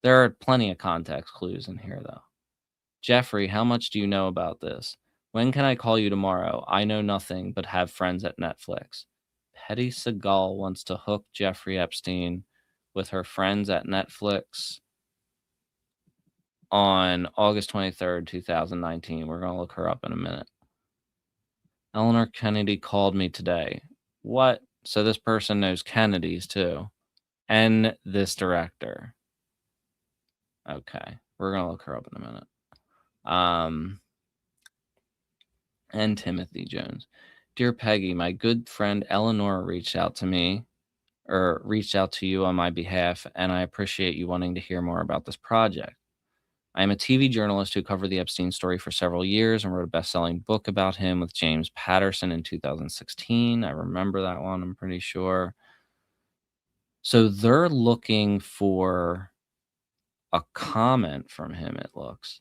There are plenty of context clues in here, though. Jeffrey, how much do you know about this? When can I call you tomorrow? I know nothing, but have friends at Netflix. Petty Segal wants to hook Jeffrey Epstein with her friends at Netflix on August 23rd, 2019. We're going to look her up in a minute. Eleanor Kennedy called me today. What? So this person knows Kennedy's too. And this director. Okay. We're going to look her up in a minute. And Timothy Jones. Dear Peggy, my good friend Eleanor reached out to me, or reached out to you on my behalf, and I appreciate you wanting to hear more about this project. I am a TV journalist who covered the Epstein story for several years and wrote a best-selling book about him with James Patterson in 2016. I remember that one, I'm pretty sure. So they're looking for a comment from him, it looks.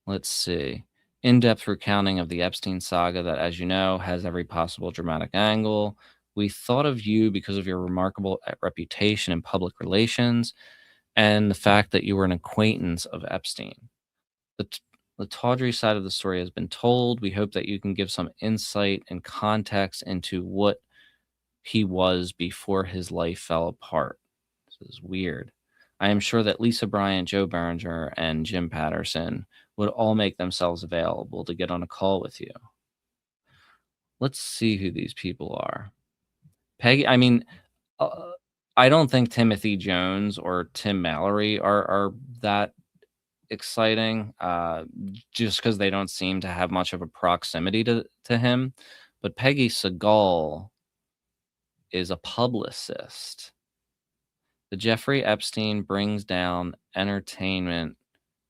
Let's see. In-depth recounting of the Epstein saga that, as you know, has every possible dramatic angle. We thought of you because of your remarkable reputation in public relations and the fact that you were an acquaintance of Epstein. The tawdry side of the story has been told. We hope that you can give some insight and context into what he was before his life fell apart. This is weird. I am sure that Lisa Bryant, Joe Berenger, and Jim Patterson would all make themselves available to get on a call with you. Let's see who these people are. Peggy, I mean, I don't think Timothy Jones or Tim Mallory are that exciting, just because they don't seem to have much of a proximity to him. But Peggy Segal is a publicist. The Jeffrey Epstein brings down entertainment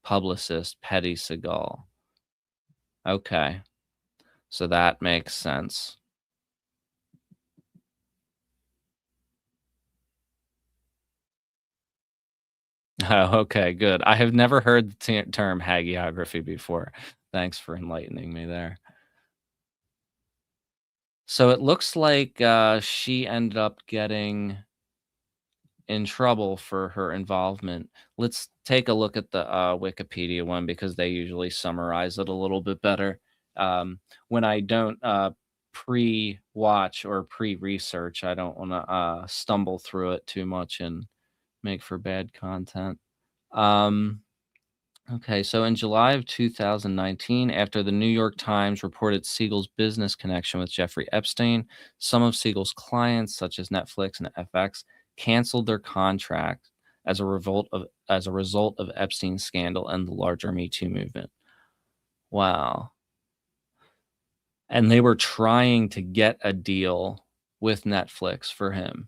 publicist Petty Segal. Okay. So that makes sense. Oh, okay, good. I have never heard the term hagiography before. Thanks for enlightening me there. So it looks like she ended up getting in trouble for her involvement. Let's take a look at the Wikipedia one because they usually summarize it a little bit better. When I don't pre-watch or pre-research, I don't want to stumble through it too much and make for bad content. Okay, so in July of 2019, after the New York Times reported Siegel's business connection with Jeffrey Epstein, some of Siegel's clients, such as Netflix and FX, canceled their contract as a result of Epstein's scandal and the larger Me Too movement. Wow. And they were trying to get a deal with Netflix for him.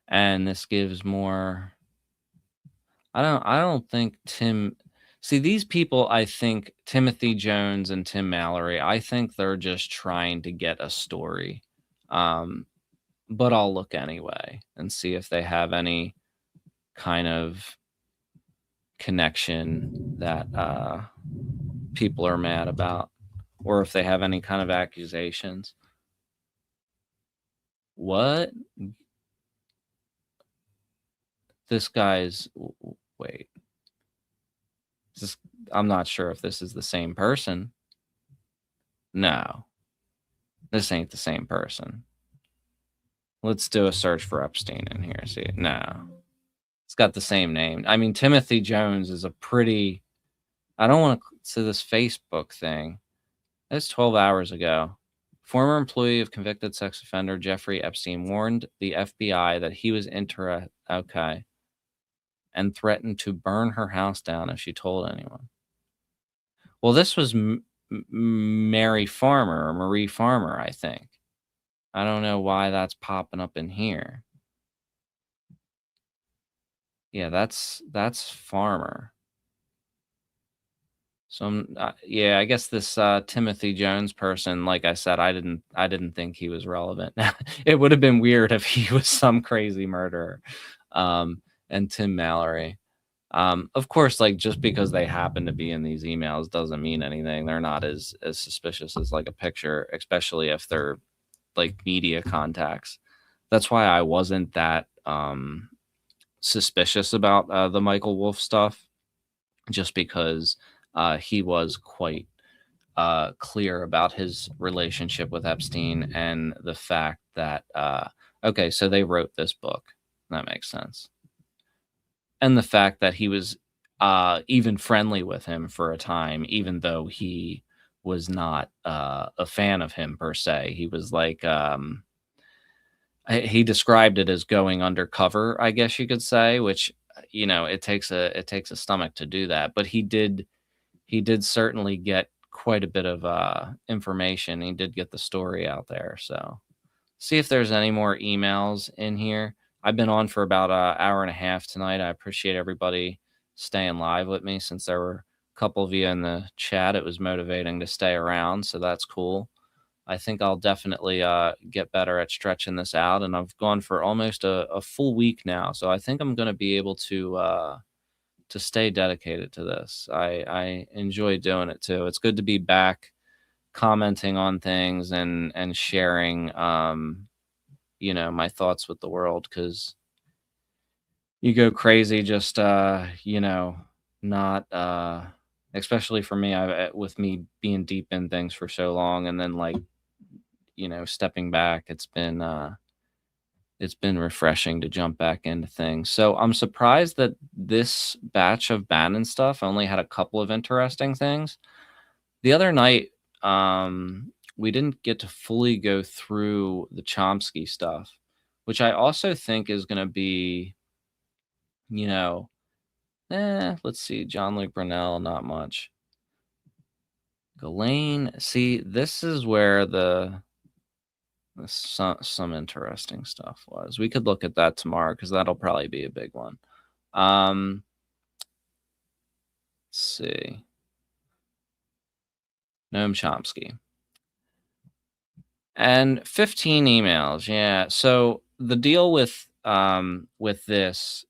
And this gives more. I don't think these people, I think Timothy Jones and Tim Mallory, I think they're just trying to get a story. But I'll look anyway and see if they have any kind of connection that people are mad about, or if they have any kind of accusations. What? This guy's, wait. I'm not sure if this is the same person. No, this ain't the same person. Let's do a search for Epstein in here. See, no, it's got the same name. I mean, Timothy Jones is a pretty. I don't want to see this Facebook thing. That's 12 hours ago. Former employee of convicted sex offender Jeffrey Epstein warned the FBI that he was okay, and threatened to burn her house down if she told anyone. Well, this was Marie Farmer, I think. I don't know why that's popping up in here. Yeah, that's Farmer. So yeah, I guess this Timothy Jones person, like I said, I didn't think he was relevant. It would have been weird if he was some crazy murderer. And Tim Mallory. Of course, like just because they happen to be in these emails doesn't mean anything. They're not as suspicious as like a picture, especially if they're like media contacts. That's why I wasn't that suspicious about the Michael Wolff stuff, just because he was quite clear about his relationship with Epstein and the fact that okay, so they wrote this book. That makes sense. And the fact that he was even friendly with him for a time, even though he was not a fan of him per se. He was like, he described it as going undercover, I guess you could say, which, you know, it takes a stomach to do that. But he did certainly get quite a bit of information. He did get the story out there. So see if there's any more emails in here. I've been on for about an hour and a half tonight. I appreciate everybody staying live with me. Since there were a couple of you in the chat, it was motivating to stay around, so that's cool. I think I'll definitely get better at stretching this out, and I've gone for almost a full week now, so I think I'm going to be able to stay dedicated to this. I enjoy doing it too. It's good to be back commenting on things and sharing you know, my thoughts with the world, because you go crazy just you know, not especially for me, with me being deep in things for so long, and then like, you know, stepping back, it's been refreshing to jump back into things. So I'm surprised that this batch of Bannon stuff only had a couple of interesting things. The other night, we didn't get to fully go through the Chomsky stuff, which I also think is going to be, you know, let's see, John Luke Brunel, not much. Ghislaine, see, this is where some interesting stuff was. We could look at that tomorrow because that'll probably be a big one. Let's see. Noam Chomsky. And 15 emails. Yeah. So the deal with this,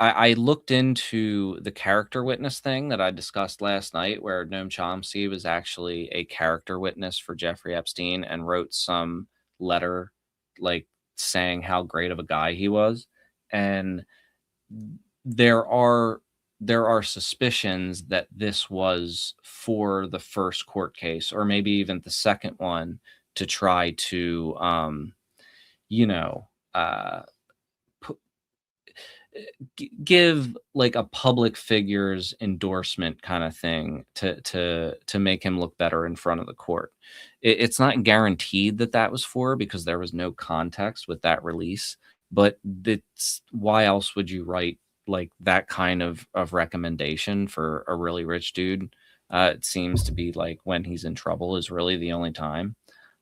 I looked into the character witness thing that I discussed last night, where Noam Chomsky was actually a character witness for Jeffrey Epstein and wrote some letter, like saying how great of a guy he was. And there are suspicions that this was for the first court case, or maybe even the second one, to try to you know, give like a public figure's endorsement kind of thing to make him look better in front of the court. It's not guaranteed that that was for, because there was no context with that release, but it's, why else would you write like that kind of recommendation for a really rich dude? It seems to be like when he's in trouble is really the only time.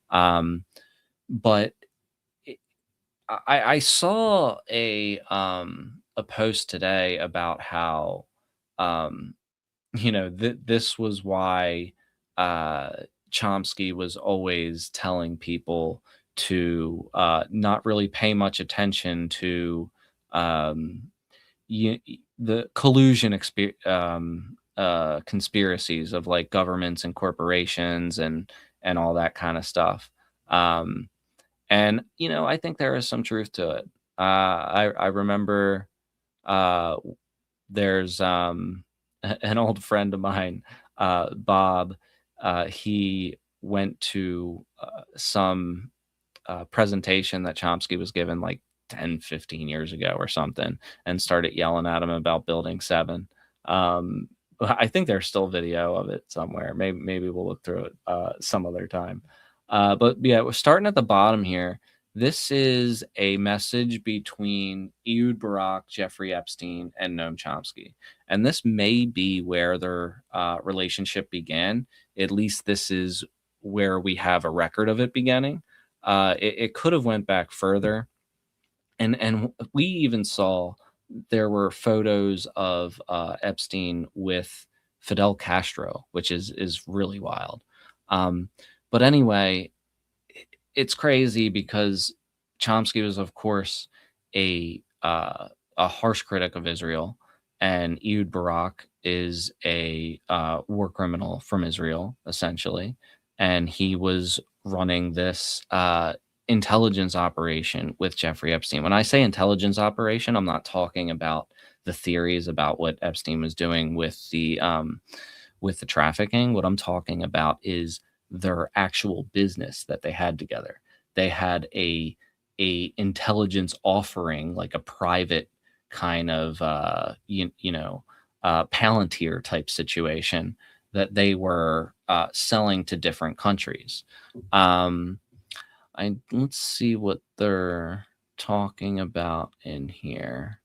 But I saw a post today about how this was why Chomsky was always telling people to not really pay much attention to the collusion conspiracies of like governments and corporations and all that kind of stuff. And, I think there is some truth to it. I remember there's an old friend of mine, Bob. He went to some presentation that Chomsky was given like 10, 15 years ago or something, and started yelling at him about Building 7. I think there's still video of it somewhere. Maybe we'll look through it some other time. But yeah, we're starting at the bottom here. This is a message between Ehud Barak, Jeffrey Epstein, and Noam Chomsky. And this may be where their relationship began. At least this is where we have a record of it beginning. It could have went back further. And we even saw there were photos of Epstein with Fidel Castro, which is really wild. But anyway, it's crazy because Chomsky was, of course, a harsh critic of Israel, and Ehud Barak is a war criminal from Israel, essentially, and he was running this intelligence operation with Jeffrey Epstein. When I say intelligence operation, I'm not talking about the theories about what Epstein was doing with the trafficking. What I'm talking about is their actual business that they had together. They had a intelligence offering, like a private kind of Palantir type situation that they were selling to different countries. Let's see what they're talking about in here.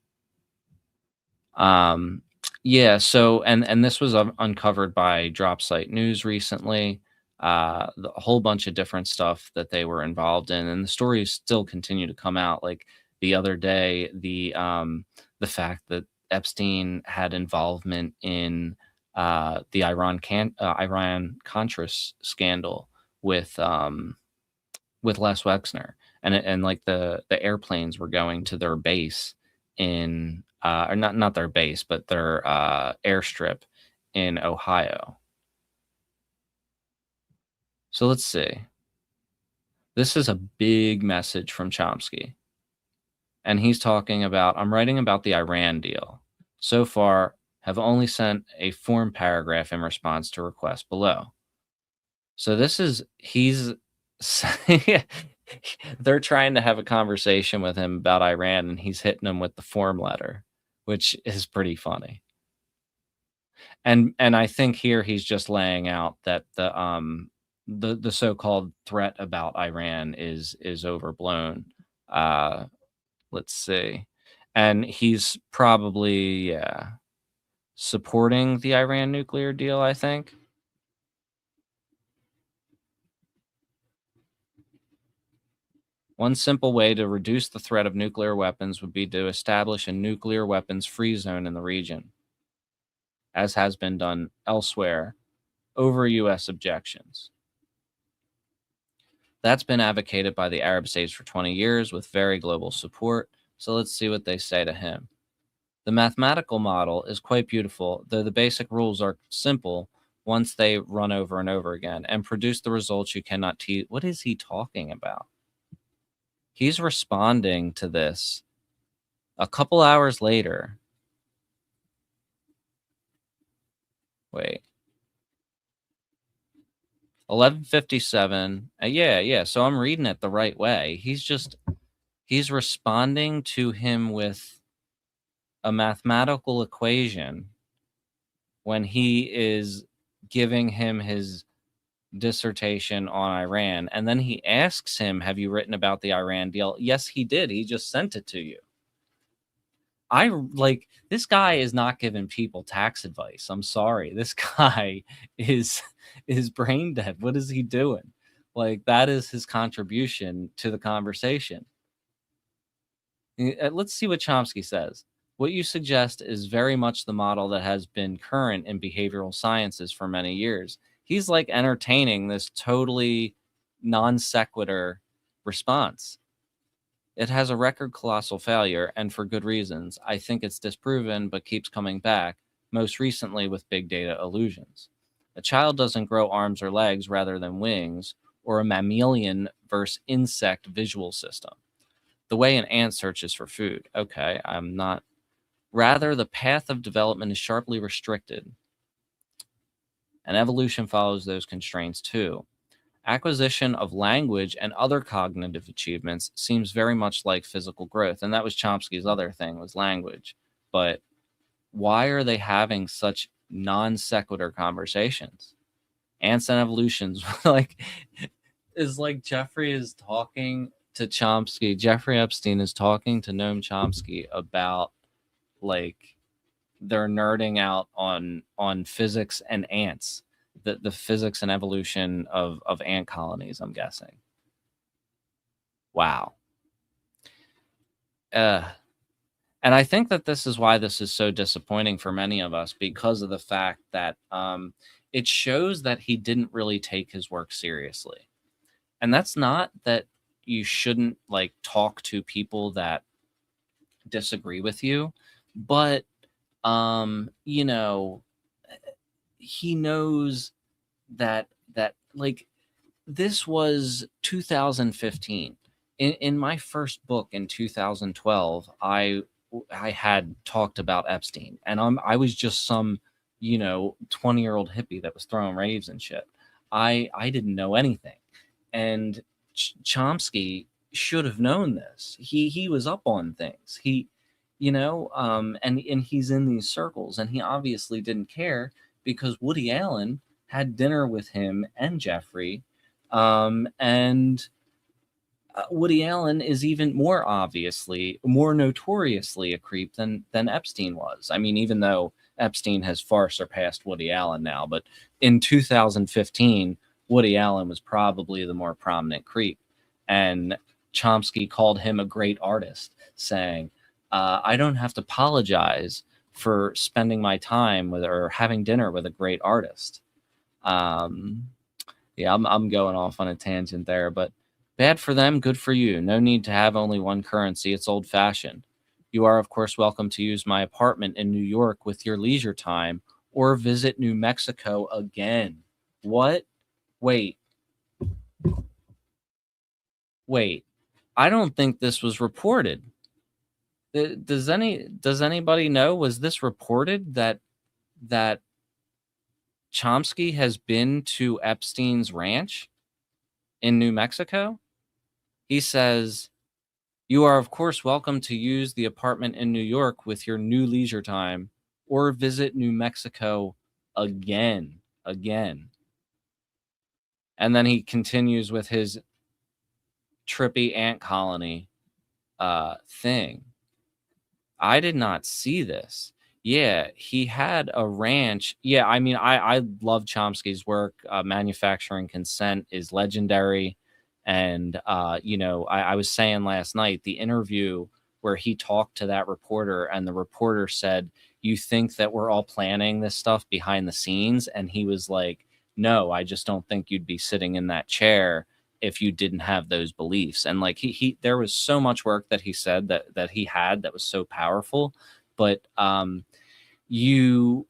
Yeah, so and this was uncovered by Drop Site News recently. A whole bunch of different stuff that they were involved in, and the stories still continue to come out. Like the other day, the fact that Epstein had involvement in the Iran-Contra scandal with Les Wexner, and like the airplanes were going to their base in or not their base, but their airstrip in Ohio. So let's see. This is a big message from Chomsky. And he's talking about, I'm writing about the Iran deal. So far, have only sent a form paragraph in response to requests below. So he's they're trying to have a conversation with him about Iran, and he's hitting them with the form letter, which is pretty funny. And I think here he's just laying out that the so-called threat about Iran is overblown. Let's see. And he's probably supporting the Iran nuclear deal, I think. One simple way to reduce the threat of nuclear weapons would be to establish a nuclear weapons free zone in the region, as has been done elsewhere over U.S. objections. That's been advocated by the Arab states for 20 years with very global support. So let's see what they say to him. The mathematical model is quite beautiful, though the basic rules are simple once they run over and over again and produce the results you cannot tease. What is he talking about? He's responding to this a couple hours later. Wait. 11:57. Yeah. So I'm reading it the right way. He's responding to him with a mathematical equation when he is giving him his dissertation on Iran. And then he asks him, have you written about the Iran deal? Yes, he did. He just sent it to you. This guy is not giving people tax advice. I'm sorry. This guy is brain dead. What is he doing? Like, that is his contribution to the conversation. Let's see what Chomsky says. What you suggest is very much the model that has been current in behavioral sciences for many years. He's like entertaining this totally non sequitur response. It has a record colossal failure, and for good reasons. I think it's disproven, but keeps coming back, most recently with big data illusions. A child doesn't grow arms or legs rather than wings, or a mammalian versus insect visual system. The way an ant searches for food. Okay, I'm not. Rather, the path of development is sharply restricted, and evolution follows those constraints too. Acquisition of language and other cognitive achievements seems very much like physical growth. And that was Chomsky's other thing, was language. But why are they having such non sequitur conversations? Ants and evolutions, is like Jeffrey is talking to Chomsky. Jeffrey Epstein is talking to Noam Chomsky about they're nerding out on physics and ants. The physics and evolution of ant colonies, I'm guessing. Wow. And I think that this is why this is so disappointing for many of us, because of the fact that it shows that he didn't really take his work seriously. And that's not that you shouldn't talk to people that disagree with you, but he knows that this was 2015. In my first book in 2012, I had talked about Epstein, and I was just some 20-year-old hippie that was throwing raves and shit. I didn't know anything, and Chomsky should have known this. He was up on things. And he's in these circles, and he obviously didn't care, because Woody Allen had dinner with him and Jeffrey, and Woody Allen is even more notoriously a creep than Epstein was. I mean, even though Epstein has far surpassed Woody Allen now, but in 2015, Woody Allen was probably the more prominent creep, and Chomsky called him a great artist, saying, I don't have to apologize for spending my time with or having dinner with a great artist. I'm going off on a tangent there, but bad for them, good for you. No need to have only one currency. It's old fashioned. You are, of course, welcome to use my apartment in New York with your leisure time, or visit New Mexico again. What? Wait. I don't think this was reported. Does anybody know? Was this reported that Chomsky has been to Epstein's ranch in New Mexico? He says, you are, of course, welcome to use the apartment in New York with your new leisure time, or visit New Mexico again. And then he continues with his trippy ant colony thing. I did not see this. Yeah, he had a ranch. Yeah, I mean, I love Chomsky's work. Manufacturing Consent is legendary. And, I was saying last night, the interview where he talked to that reporter, and the reporter said, you think that we're all planning this stuff behind the scenes? And he was like, no, I just don't think you'd be sitting in that chair if you didn't have those beliefs. And he there was so much work that he said that he had that was so powerful, but you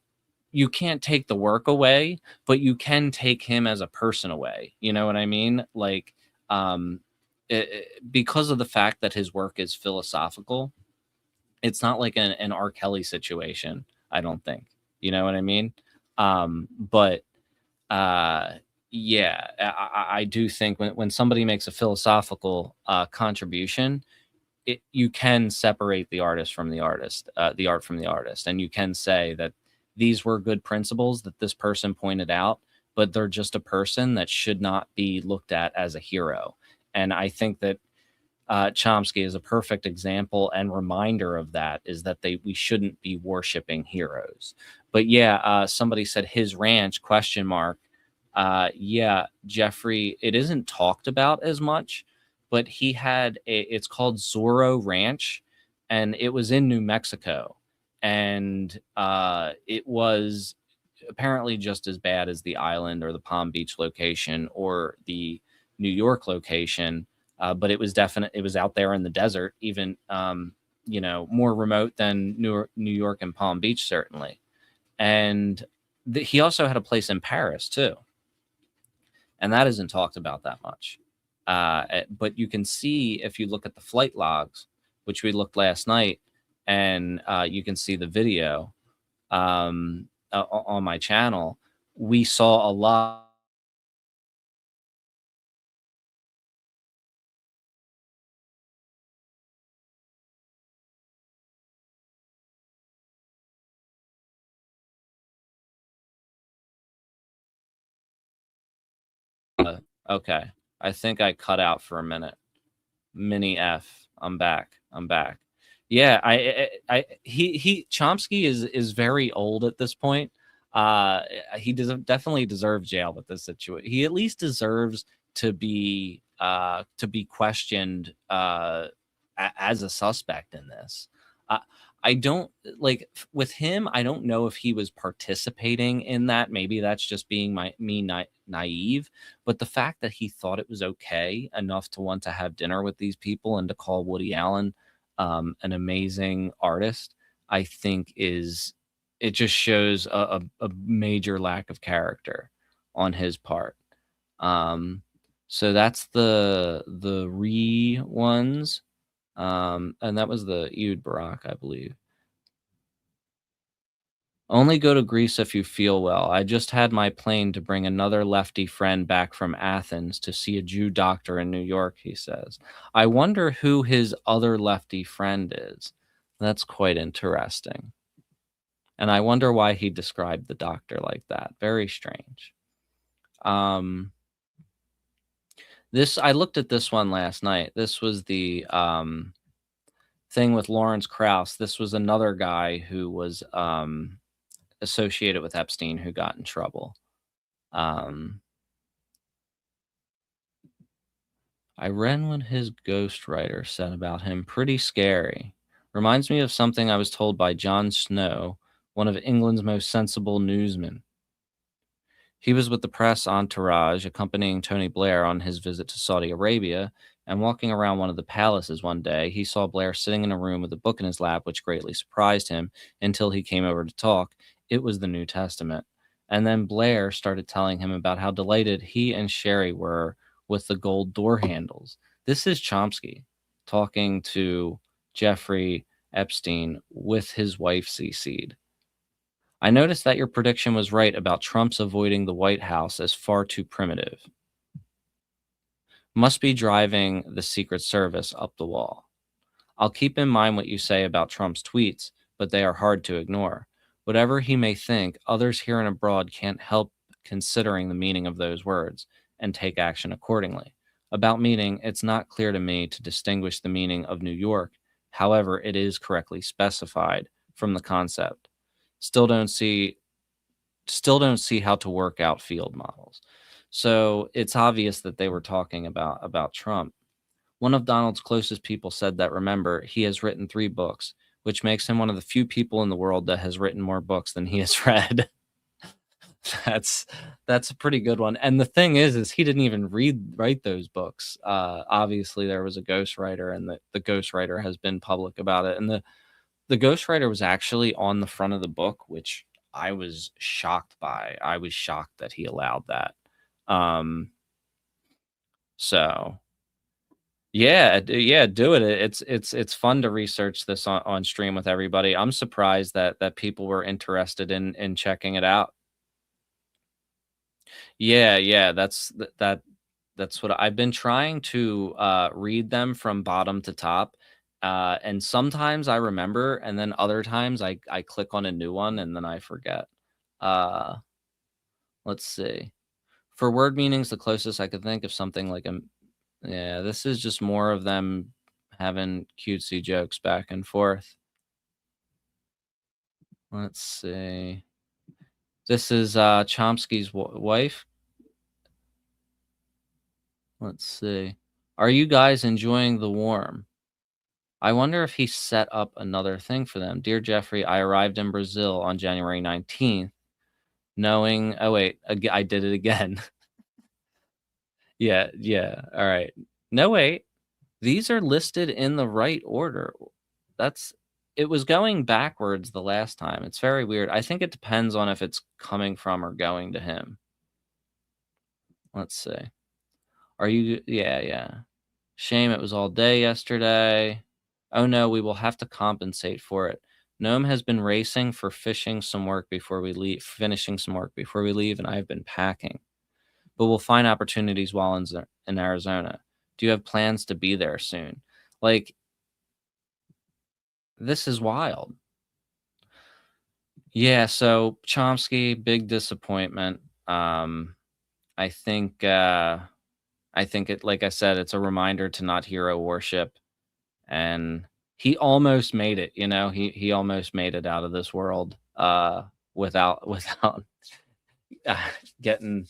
can't take the work away, but you can take him as a person away. You know what I mean? Like, because of the fact that his work is philosophical, it's not like an R. Kelly situation, I don't think. You know what I mean? But yeah, I do think when somebody makes a philosophical contribution, you can separate the artist from the artist, the art from the artist, and you can say that these were good principles that this person pointed out, but they're just a person that should not be looked at as a hero. And I think that Chomsky is a perfect example and reminder of that, is that we shouldn't be worshiping heroes. But yeah, somebody said his ranch, ? Yeah, Jeffrey, it isn't talked about as much, but he had it's called Zorro Ranch, and it was in New Mexico, and it was apparently just as bad as the island or the Palm Beach location or the New York location, but it was it was out there in the desert, even more remote than New York and Palm Beach, certainly. And he also had a place in Paris too, and that isn't talked about that much. But you can see, if you look at the flight logs, which we looked last night, and you can see the video on my channel, we saw a lot. Okay, I think I cut out for a minute. Mini F, I'm back. Yeah, Chomsky is very old at this point. He definitely deserves jail with this situation. He at least deserves to be questioned as a suspect in this. I don't like with him. I don't know if he was participating in that. Maybe that's just being naive. But the fact that he thought it was okay enough to want to have dinner with these people and to call Woody Allen an amazing artist, I think it just shows a major lack of character on his part. So that's the ones. And that was the Eud Barak, I believe. Only go to Greece if you feel well. I just had my plane to bring another lefty friend back from Athens to see a Jew doctor in New York, he says. I wonder who his other lefty friend is. That's quite interesting. And I wonder why he described the doctor like that. Very strange. I looked at this one last night. This was the thing with Lawrence Krauss. This was another guy who was associated with Epstein who got in trouble. I read what his ghostwriter said about him. Pretty scary. Reminds me of something I was told by John Snow, one of England's most sensible newsmen. He was with the press entourage accompanying Tony Blair on his visit to Saudi Arabia, and walking around one of the palaces one day, he saw Blair sitting in a room with a book in his lap, which greatly surprised him until he came over to talk. It was the New Testament. And then Blair started telling him about how delighted he and Sherry were with the gold door handles. This is Chomsky talking to Jeffrey Epstein with his wife CC'd. I noticed that your prediction was right about Trump's avoiding the White House as far too primitive. Must be driving the Secret Service up the wall. I'll keep in mind what you say about Trump's tweets, but they are hard to ignore. Whatever he may think, others here and abroad can't help considering the meaning of those words and take action accordingly. About meaning, it's not clear to me to distinguish the meaning of New York. However, it is correctly specified from the concept. Still don't see how to work out field models. So it's obvious that they were talking about Trump. One of Donald's closest people said that, remember, he has written 3 books, which makes him one of the few people in the world that has written more books than he has read. That's a pretty good one. And the thing is he didn't even write those books. Obviously there was a ghostwriter, and the ghostwriter has been public about it. And the The ghostwriter was actually on the front of the book, which I was shocked by. I was shocked that he allowed that. So yeah, do it. It's fun to research this on stream with everybody. I'm surprised that people were interested in checking it out. Yeah, that's what I've been trying to read them from bottom to top. And sometimes I remember, and then other times I click on a new one and then I forget. Let's see. For word meanings, the closest I could think of something like yeah, this is just more of them having cutesy jokes back and forth. Let's see. This is Chomsky's wife. Let's see. Are you guys enjoying the warm? I wonder if he set up another thing for them. Dear Jeffrey, I arrived in Brazil on January 19th, knowing... Oh, wait. I did it again. Yeah. All right. No, wait. These are listed in the right order. It was going backwards the last time. It's very weird. I think it depends on if it's coming from or going to him. Let's see. Are you... Yeah. Shame it was all day yesterday. Oh no, we will have to compensate for it. Gnome has been racing for finishing some work before we leave, and I've been packing. But we'll find opportunities while in Arizona. Do you have plans to be there soon? Like, this is wild. Yeah, so Chomsky, big disappointment. I think it, like I said, it's a reminder to not hero worship. And he almost made it, he almost made it out of this world without getting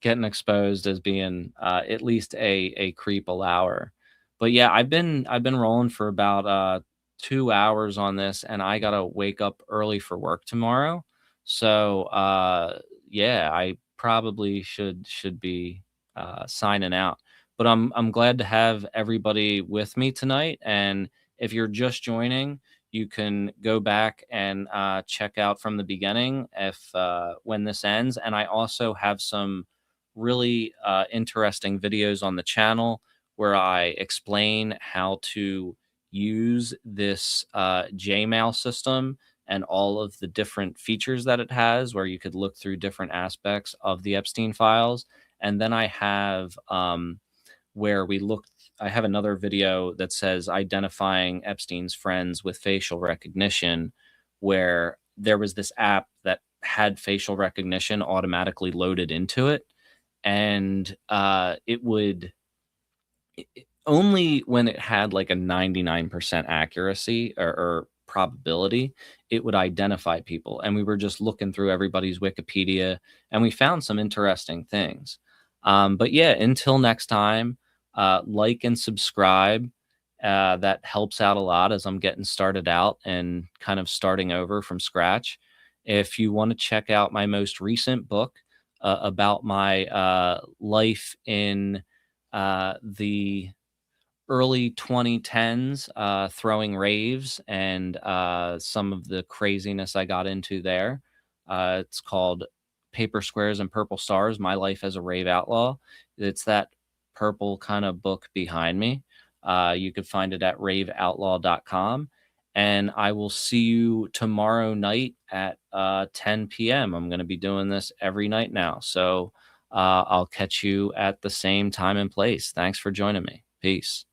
exposed as being at least a creep allower. But yeah, I've been rolling for about 2 hours on this, and I gotta wake up early for work tomorrow. So yeah, I probably should be signing out. But I'm glad to have everybody with me tonight. And if you're just joining, you can go back and check out from the beginning when this ends. And I also have some really interesting videos on the channel where I explain how to use this Gmail system and all of the different features that it has, where you could look through different aspects of the Epstein files. And then I have I have another video that says identifying Epstein's friends with facial recognition, where there was this app that had facial recognition automatically loaded into it. And it would only when it had like a 99% accuracy or probability, it would identify people. And we were just looking through everybody's Wikipedia, and we found some interesting things. But yeah, until next time, like and subscribe. That helps out a lot as I'm getting started out and kind of starting over from scratch. If you want to check out my most recent book about my life in the early 2010s, throwing raves and some of the craziness I got into there, it's called Paper Squares and Purple Stars, My Life as a Rave Outlaw. It's that purple kind of book behind me. You could find it at raveoutlaw.com. And I will see you tomorrow night at 10 p.m. I'm going to be doing this every night now. So I'll catch you at the same time and place. Thanks for joining me. Peace.